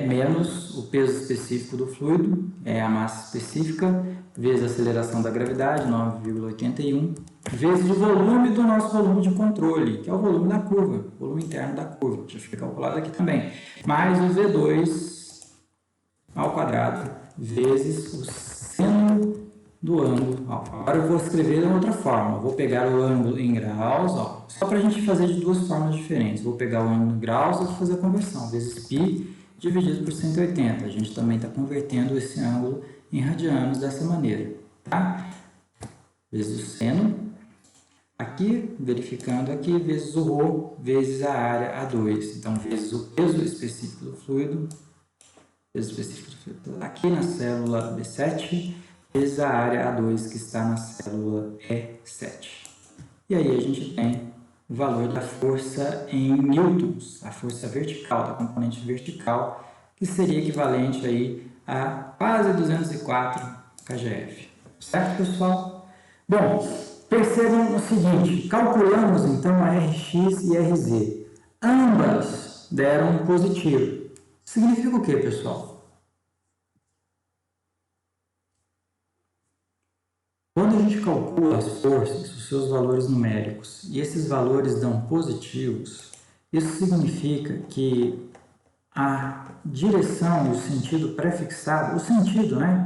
Menos o peso específico do fluido, a massa específica, vezes a aceleração da gravidade, 9,81, vezes o volume do nosso volume de controle, que é o volume da curva, o volume interno da curva, já fica calculado aqui também, mais o V2 ao quadrado, vezes o seno do ângulo alfa. Agora eu vou escrever de outra forma, vou pegar o ângulo em graus, ó, só para a gente fazer de duas formas diferentes. Vou pegar o ângulo em graus e vou fazer a conversão, vezes π dividido por 180. A gente também está convertendo esse ângulo em radianos dessa maneira, tá? Vezes o seno, aqui, verificando aqui, vezes o ρ, vezes a área A2. Então, vezes o peso específico do fluido, aqui na célula B7, vezes a área A2 que está na célula E7. E aí a gente tem o valor da força em newtons, a força vertical, da componente vertical, que seria equivalente aí a quase 204 kgf. Certo, pessoal? Bom, percebam o seguinte, calculamos então a Rx e Rz. Ambas deram positivo. Significa o que, pessoal? Quando a gente calcula as forças, os seus valores numéricos, e esses valores dão positivos, isso significa que a direção e o sentido prefixado,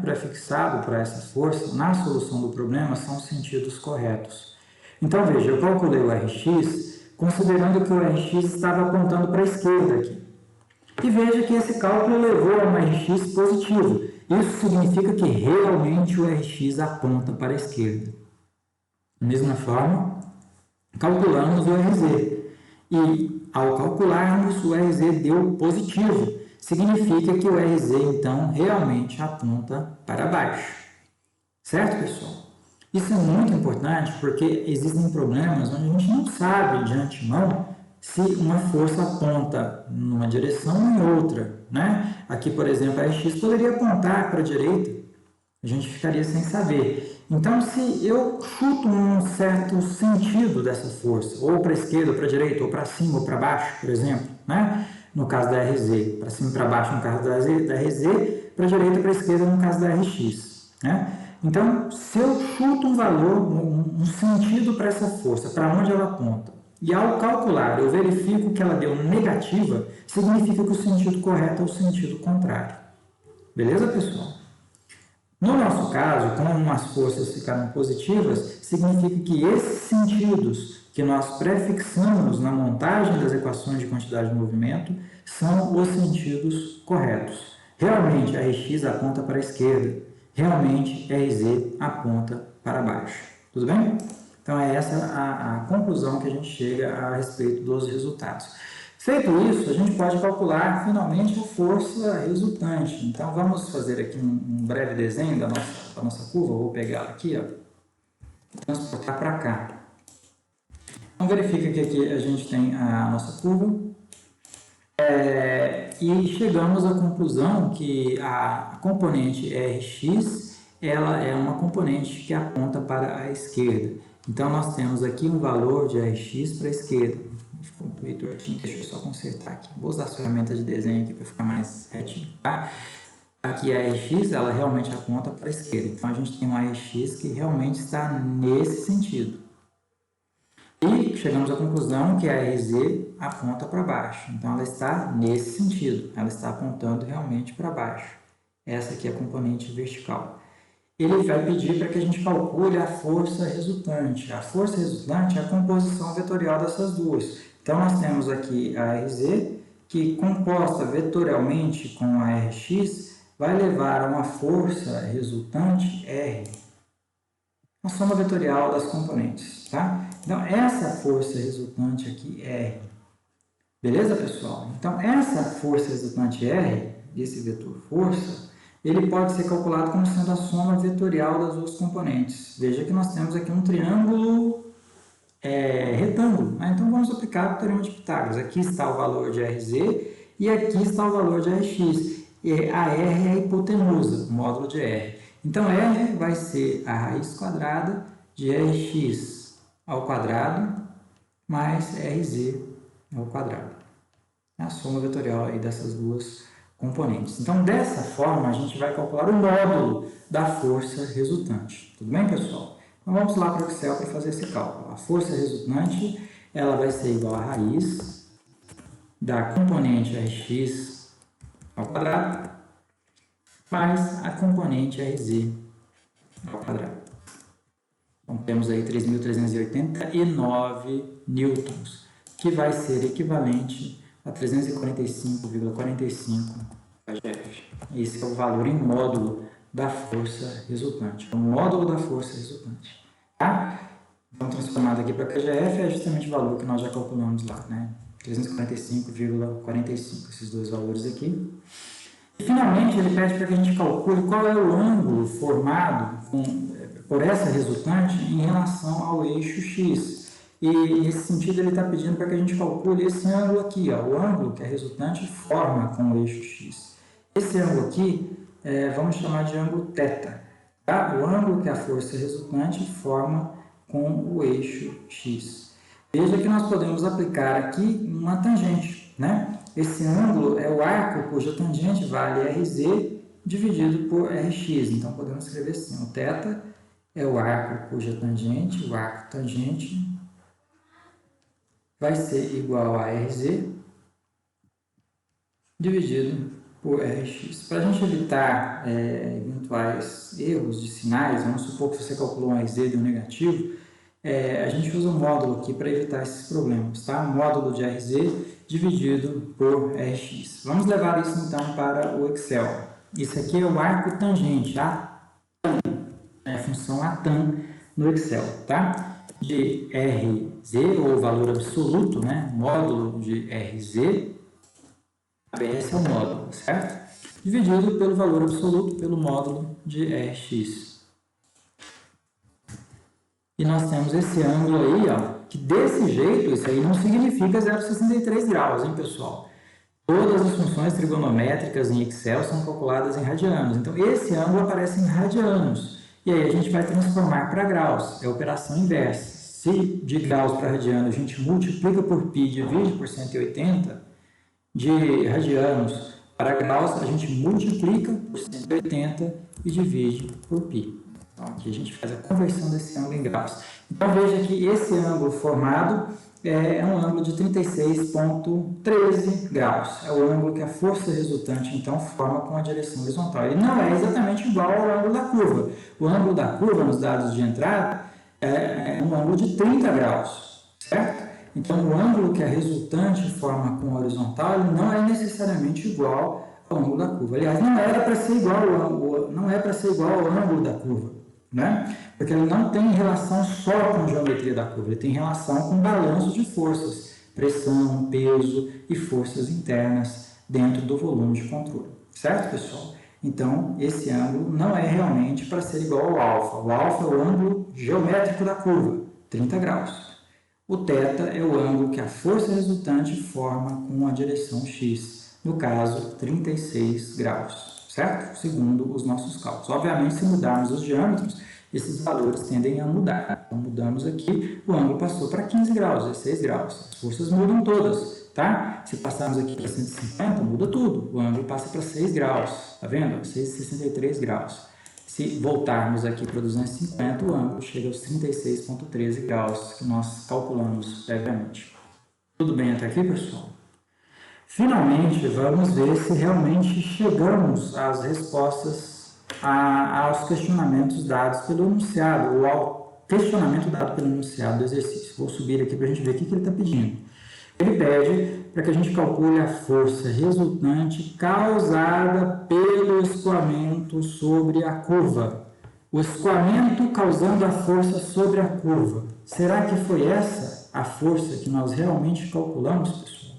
prefixado para essa força na solução do problema são os sentidos corretos. Então, veja, eu calculei o Rx considerando que o Rx estava apontando para a esquerda aqui. E veja que esse cálculo levou a um Rx positivo. Isso significa que realmente o Rx aponta para a esquerda. Da mesma forma, calculamos o Rz. E ao calcularmos, o Rz deu positivo. significa que o RZ, então, realmente aponta para baixo. Certo, pessoal? Isso é muito importante porque existem problemas onde a gente não sabe de antemão se uma força aponta numa direção ou em outra, né? Aqui, por exemplo, a RX poderia apontar para a direita, a gente ficaria sem saber. Então, se eu chuto um certo sentido dessa força, ou para a esquerda, ou para a direita, ou para cima, ou para baixo, por exemplo, né? No caso da RZ, para cima e para baixo no caso da RZ, para a direita e para a esquerda no caso da RX, né? Então, se eu chuto um valor, um sentido para essa força, para onde ela aponta, e ao calcular eu verifico que ela deu negativa, significa que o sentido correto é o sentido contrário. Beleza, pessoal? No nosso caso, como as forças ficaram positivas, significa que esses sentidos que nós prefixamos na montagem das equações de quantidade de movimento são os sentidos corretos. Realmente, a Rx aponta para a esquerda, realmente, RZ aponta para baixo. Tudo bem? Então, é essa a conclusão que a gente chega a respeito dos resultados. Feito isso, a gente pode calcular finalmente a força resultante. Então, vamos fazer aqui um breve desenho da nossa curva. Eu vou pegá-la aqui, ó, e transportar para cá. Então, verifica que aqui a gente tem a nossa curva. E chegamos à conclusão que a componente Rx ela é uma componente que aponta para a esquerda. Então, nós temos aqui um valor de Rx para a esquerda. Deixa eu só consertar aqui. Vou usar as ferramentas de desenho aqui para ficar mais retinho, tá? Aqui a Rx, ela realmente aponta para a esquerda. Então, a gente tem uma Rx que realmente está nesse sentido. E chegamos à conclusão que a RZ aponta para baixo. Então, ela está nesse sentido. Ela está apontando realmente para baixo. Essa aqui é a componente vertical. Ele vai pedir para que a gente calcule a força resultante. A força resultante é a composição vetorial dessas duas. Então, nós temos aqui a RZ, que composta vetorialmente com a Rx, vai levar a uma força resultante R. A soma vetorial das componentes, tá? Então, essa força resultante aqui, R. Beleza, pessoal? Então, essa força resultante R, esse vetor força, ele pode ser calculado como sendo a soma vetorial das duas componentes. Veja que nós temos aqui um triângulo retângulo, né? Então, vamos aplicar o teorema de Pitágoras. Aqui está o valor de RZ e aqui está o valor de Rx. E a R é a hipotenusa, o módulo de R. Então, R vai ser a raiz quadrada de Rx ao quadrado mais Rz ao quadrado. É a soma vetorial aí dessas duas componentes. Então, dessa forma, a gente vai calcular o módulo da força resultante. Tudo bem, pessoal? Então, vamos lá para o Excel para fazer esse cálculo. A força resultante ela vai ser igual a raiz da componente Rx ao quadrado mais a componente Rz ao quadrado. Então, temos aí 3.389 newtons, que vai ser equivalente a 345,45 kgf. Esse é o valor em módulo da força resultante. O módulo da força resultante. Tá? Então, transformado aqui para kgf é justamente o valor que nós já calculamos lá, né? 345,45, esses dois valores aqui. E, finalmente, ele pede para que a gente calcule qual é o ângulo formado por essa resultante em relação ao eixo x. E, nesse sentido, ele está pedindo para que a gente calcule esse ângulo aqui, ó, o ângulo que a resultante forma com o eixo x. Esse ângulo aqui, vamos chamar de ângulo θ. Tá? O ângulo que a força resultante forma com o eixo x. Veja que nós podemos aplicar aqui uma tangente, né? Esse ângulo é o arco cuja tangente vale Rz dividido por Rx. Então, podemos escrever assim, o θ é o arco cuja tangente, o arco tangente, vai ser igual a Rz dividido por Rx. Para a gente evitar eventuais erros de sinais, vamos supor que você calculou um Rz e deu negativo, a gente usa um módulo aqui para evitar esses problemas, tá? Módulo de Rz dividido por Rx. Vamos levar isso então para o Excel. Isso aqui é o arco tangente, a função atan no Excel, tá? De Rz, ou valor absoluto, né? Módulo de Rz esse é o módulo, certo? Dividido pelo valor absoluto pelo módulo de Rx. E nós temos esse ângulo aí, ó, que desse jeito, isso aí não significa 0,63 graus, hein, pessoal? Todas as funções trigonométricas em Excel são calculadas em radianos. Então, esse ângulo aparece em radianos. E aí a gente vai transformar para graus. É a operação inversa. Se de graus para radiano a gente multiplica por π e divide por 180, de radianos para graus a gente multiplica por 180 e divide por π. Então, aqui a gente faz a conversão desse ângulo em graus. Então, veja que esse ângulo formado é um ângulo de 36,13 graus. É o ângulo que a força resultante, então, forma com a direção horizontal. Ele não é exatamente igual ao ângulo da curva. O ângulo da curva, nos dados de entrada, é um ângulo de 30 graus, certo? Então, o ângulo que a resultante forma com a horizontal não é necessariamente igual ao ângulo da curva. Aliás, não era para ser igual ao ângulo da curva, né? Porque ele não tem relação só com a geometria da curva, ele tem relação com balanço de forças, pressão, peso e forças internas dentro do volume de controle. Certo, pessoal? Então, esse ângulo não é realmente para ser igual ao alfa. O alfa é o ângulo geométrico da curva, 30 graus. O θ é o ângulo que a força resultante forma com a direção x, no caso, 36 graus, certo? Segundo os nossos cálculos. Obviamente, se mudarmos os diâmetros, esses valores tendem a mudar. Então, mudamos aqui, o ângulo passou para 15 graus, 16 graus. As forças mudam todas, tá? Se passarmos aqui para 150, muda tudo. O ângulo passa para 6 graus, tá vendo? 6,63 graus. Se voltarmos aqui para 250, o ângulo chega aos 36,13 graus, que nós calculamos previamente. Tudo bem até aqui, pessoal? Finalmente, vamos ver se realmente chegamos às respostas aos questionamentos dados pelo enunciado, ou ao questionamento dado pelo enunciado do exercício. Vou subir aqui para a gente ver o que ele está pedindo. Ele pede para que a gente calcule a força resultante causada pelo escoamento sobre a curva. O escoamento causando a força sobre a curva. Será que foi essa a força que nós realmente calculamos, pessoal?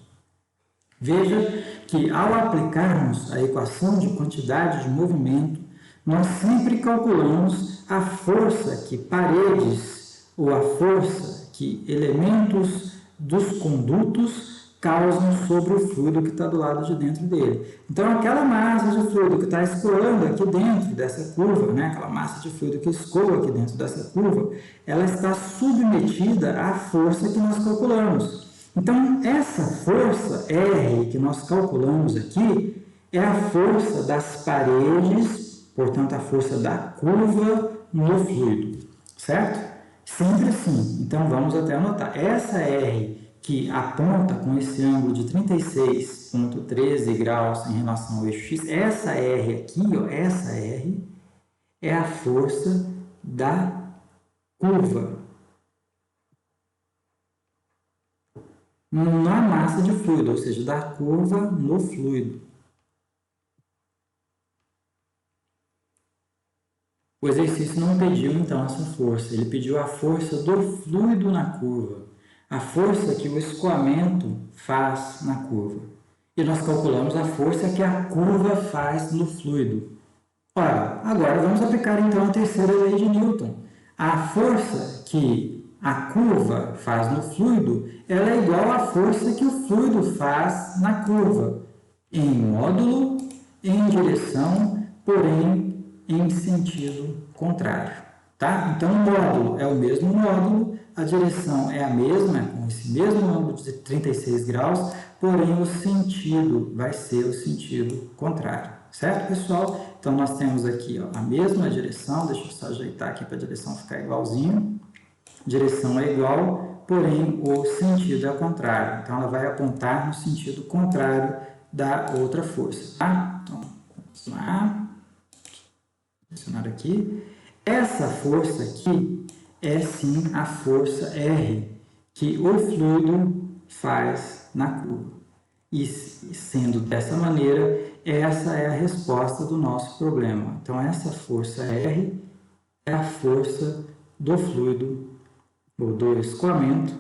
Veja que ao aplicarmos a equação de quantidade de movimento, nós sempre calculamos a força que paredes ou a força que elementos dos condutos causam sobre o fluido que está do lado de dentro dele. Então, aquela massa de fluido que está escoando aqui dentro dessa curva, né, aquela massa de fluido que escoa aqui dentro dessa curva, ela está submetida à força que nós calculamos. Então, essa força R que nós calculamos aqui é a força das paredes, portanto, a força da curva no fluido, certo? Sempre assim. Então, vamos até anotar. Essa R que aponta com esse ângulo de 36,13 graus em relação ao eixo X, essa R aqui, ó, essa R é a força da curva na massa de fluido, ou seja, da curva no fluido. O exercício não pediu, então, essa força. Ele pediu a força do fluido na curva. A força que o escoamento faz na curva. E nós calculamos a força que a curva faz no fluido. Ora, agora vamos aplicar, então, a terceira lei de Newton. A força que a curva faz no fluido, ela é igual à força que o fluido faz na curva. Em módulo, em direção, porém, em sentido contrário, tá? Então, o módulo é o mesmo módulo, a direção é a mesma, com esse mesmo ângulo de 36 graus, porém o sentido vai ser o sentido contrário, certo, pessoal? Então, nós temos aqui, ó, a mesma direção, deixa eu só ajeitar aqui para a direção ficar igualzinho. Direção é igual, porém o sentido é o contrário. Então, ela vai apontar no sentido contrário da outra força, tá? Então, vamos lá. Adicionar aqui. Essa força aqui é sim a força R que o fluido faz na curva. E sendo dessa maneira, essa é a resposta do nosso problema. Então, essa força R é a força do fluido ou do escoamento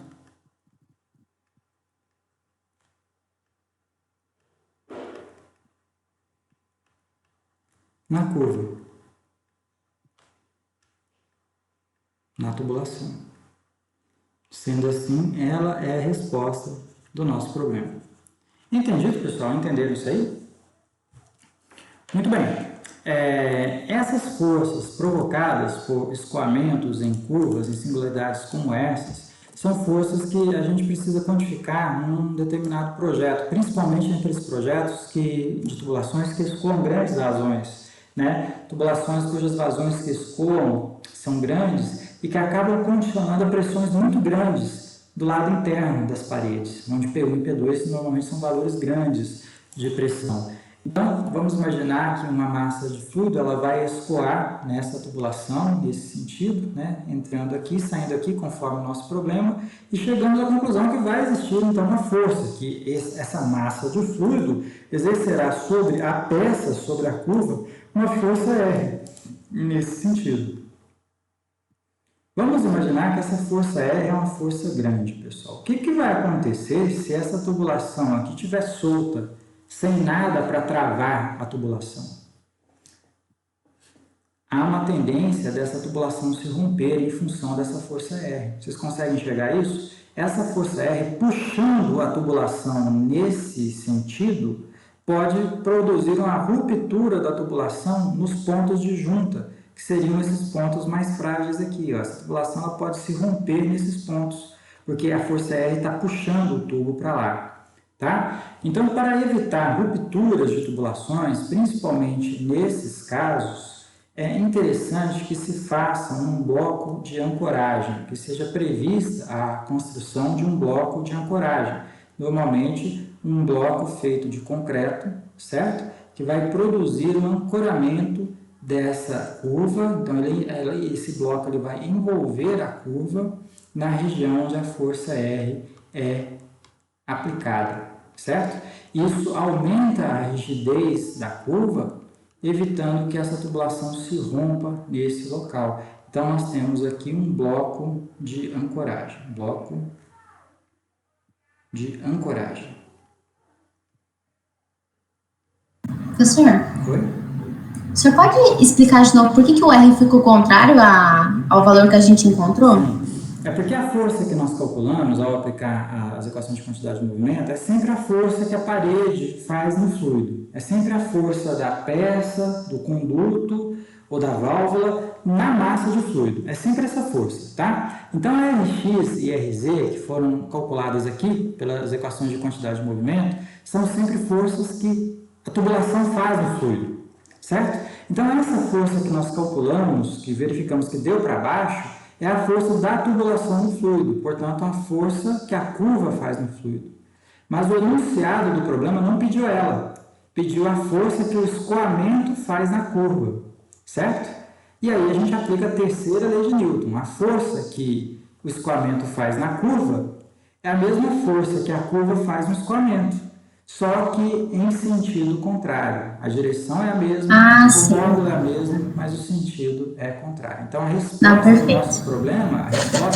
na curva, na tubulação. Sendo assim, ela é a resposta do nosso problema. Entendido, pessoal? Entenderam isso aí? Muito bem. Essas forças provocadas por escoamentos em curvas, em singularidades como essas, são forças que a gente precisa quantificar num determinado projeto, principalmente naqueles projetos de tubulações que escoam grandes vazões, né? Tubulações cujas vazões que escoam são grandes e que acabam condicionando a pressões muito grandes do lado interno das paredes, onde P1 e P2 normalmente são valores grandes de pressão. Então, vamos imaginar que uma massa de fluido ela vai escoar nessa tubulação, nesse sentido, né? Entrando aqui, saindo aqui, conforme o nosso problema, e chegamos à conclusão que vai existir, então, uma força, que essa massa de fluido exercerá sobre a peça, sobre a curva, uma força R, nesse sentido. Vamos imaginar que essa força R é uma força grande, pessoal. O que vai acontecer se essa tubulação aqui estiver solta, sem nada para travar a tubulação? Há uma tendência dessa tubulação se romper em função dessa força R. Vocês conseguem enxergar isso? Essa força R puxando a tubulação nesse sentido pode produzir uma ruptura da tubulação nos pontos de junta, que seriam esses pontos mais frágeis aqui. Ó. Essa tubulação ela pode se romper nesses pontos, porque a força R está puxando o tubo para lá. Tá? Então, para evitar rupturas de tubulações, principalmente nesses casos, é interessante que se faça um bloco de ancoragem, que seja prevista a construção de um bloco de ancoragem. Normalmente, um bloco feito de concreto, certo? Que vai produzir um ancoramento dessa curva. Então, esse bloco ele vai envolver a curva na região onde a força R é aplicada, certo? Isso aumenta a rigidez da curva, evitando que essa tubulação se rompa nesse local. Então, nós temos aqui um bloco de ancoragem. Bloco de ancoragem. Professor? Oi? O senhor pode explicar de novo por que o R ficou contrário ao valor que a gente encontrou? Sim. É porque a força que nós calculamos ao aplicar as equações de quantidade de movimento é sempre a força que a parede faz no fluido. É sempre a força da peça, do conduto ou da válvula na massa de fluido. É sempre essa força, tá? Então, a Rx e Rz, que foram calculadas aqui pelas equações de quantidade de movimento, são sempre forças que a tubulação faz no fluido, certo? Então, essa força que nós calculamos, que verificamos que deu para baixo, é a força da tubulação no fluido, portanto, a força que a curva faz no fluido. Mas o enunciado do problema não pediu ela, pediu a força que o escoamento faz na curva, certo? E aí a gente aplica a terceira lei de Newton. A força que o escoamento faz na curva é a mesma força que a curva faz no escoamento, só que em sentido contrário. A direção é a mesma, o módulo é a mesma, mas o sentido é contrário. Então, a resposta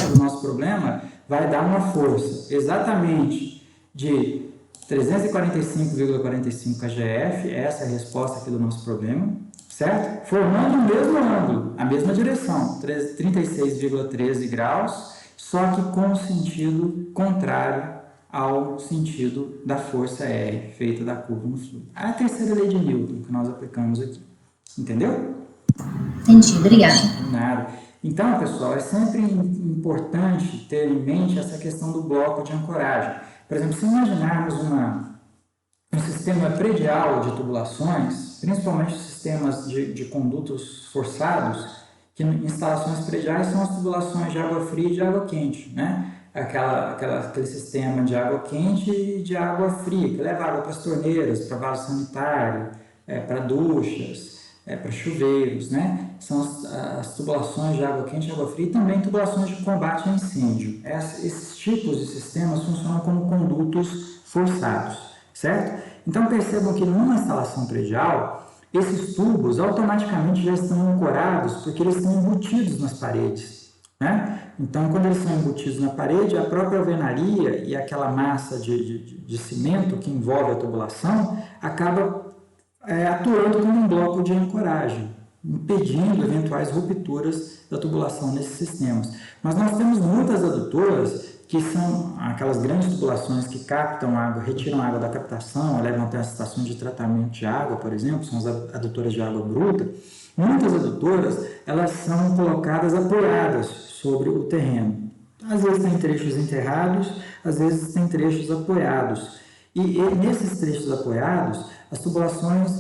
do nosso problema vai dar uma força exatamente de 345,45 kgf, essa é a resposta aqui do nosso problema, certo? Formando o mesmo ângulo, a mesma direção, 36,13 graus, só que com o sentido contrário ao sentido da força R, feita da curva no fluido. A terceira lei de Newton que nós aplicamos aqui. Entendeu? Entendi, obrigada. Nada. Então, pessoal, é sempre importante ter em mente essa questão do bloco de ancoragem. Por exemplo, se imaginarmos um sistema predial de tubulações, principalmente sistemas de condutos forçados, que em instalações prediais são as tubulações de água fria e de água quente, né? Aquele sistema de água quente e de água fria, que leva água para as torneiras, para vaso sanitário, para duchas, para chuveiros, né? São as tubulações de água quente e água fria e também tubulações de combate a incêndio. Esses tipos de sistemas funcionam como condutos forçados, certo? Então percebam que numa instalação predial, esses tubos automaticamente já estão ancorados porque eles estão embutidos nas paredes, né? Então, quando eles são embutidos na parede, a própria alvenaria e aquela massa de cimento que envolve a tubulação acaba atuando como um bloco de ancoragem, impedindo eventuais rupturas da tubulação nesses sistemas. Mas nós temos muitas adutoras, que são aquelas grandes tubulações que captam água, retiram água da captação, levam até as estações de tratamento de água, por exemplo, são as adutoras de água bruta. Muitas adutoras, elas são colocadas apoiadas sobre o terreno. Às vezes tem trechos enterrados, às vezes tem trechos apoiados. E nesses trechos apoiados, as tubulações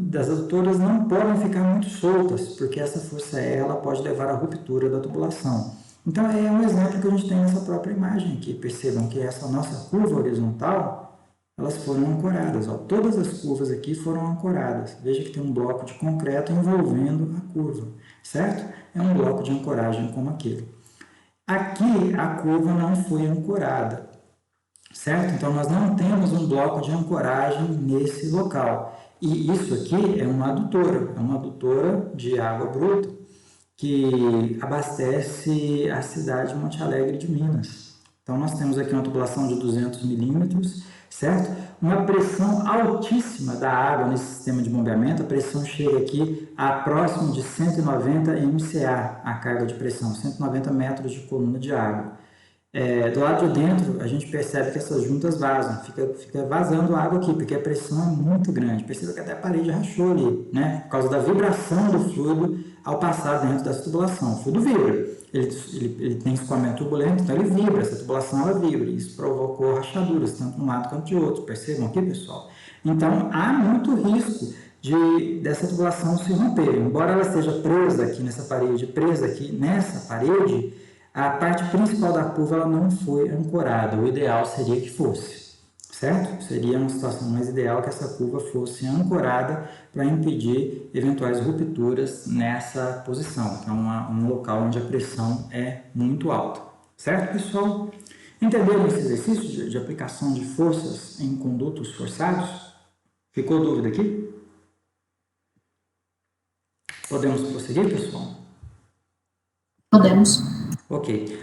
das adutoras não podem ficar muito soltas, porque essa força E ela pode levar à ruptura da tubulação. Então, é um exemplo que a gente tem nessa própria imagem aqui. Percebam que essa nossa curva horizontal, elas foram ancoradas. Ó. Todas as curvas aqui foram ancoradas. Veja que tem um bloco de concreto envolvendo a curva, certo? É um bloco de ancoragem como aquele. Aqui, a curva não foi ancorada, certo? Então, nós não temos um bloco de ancoragem nesse local. E isso aqui é uma adutora de água bruta, que abastece a cidade de Monte Alegre de Minas. Então, nós temos aqui uma tubulação de 200 milímetros, certo? Uma pressão altíssima da água nesse sistema de bombeamento, a pressão chega aqui a próximo de 190 MCA, a carga de pressão, 190 metros de coluna de água. Do lado de dentro, a gente percebe que essas juntas vazam, fica vazando água aqui, porque a pressão é muito grande. Perceba que até a parede rachou ali, né? Por causa da vibração do fluido ao passar dentro dessa tubulação. O fluido vibra, ele tem escoamento turbulento, então ele vibra, essa tubulação ela vibra. Isso provocou rachaduras, tanto de um lado quanto de outro. Percebam aqui, pessoal? Então, há muito risco dessa tubulação se romper. Embora ela esteja presa aqui nessa parede, a parte principal da curva ela não foi ancorada. O ideal seria que fosse, certo? Seria uma situação mais ideal que essa curva fosse ancorada para impedir eventuais rupturas nessa posição, que é um local onde a pressão é muito alta. Certo, pessoal? Entenderam esse exercício de aplicação de forças em condutos forçados? Ficou dúvida aqui? Podemos prosseguir, pessoal? Podemos. Ok.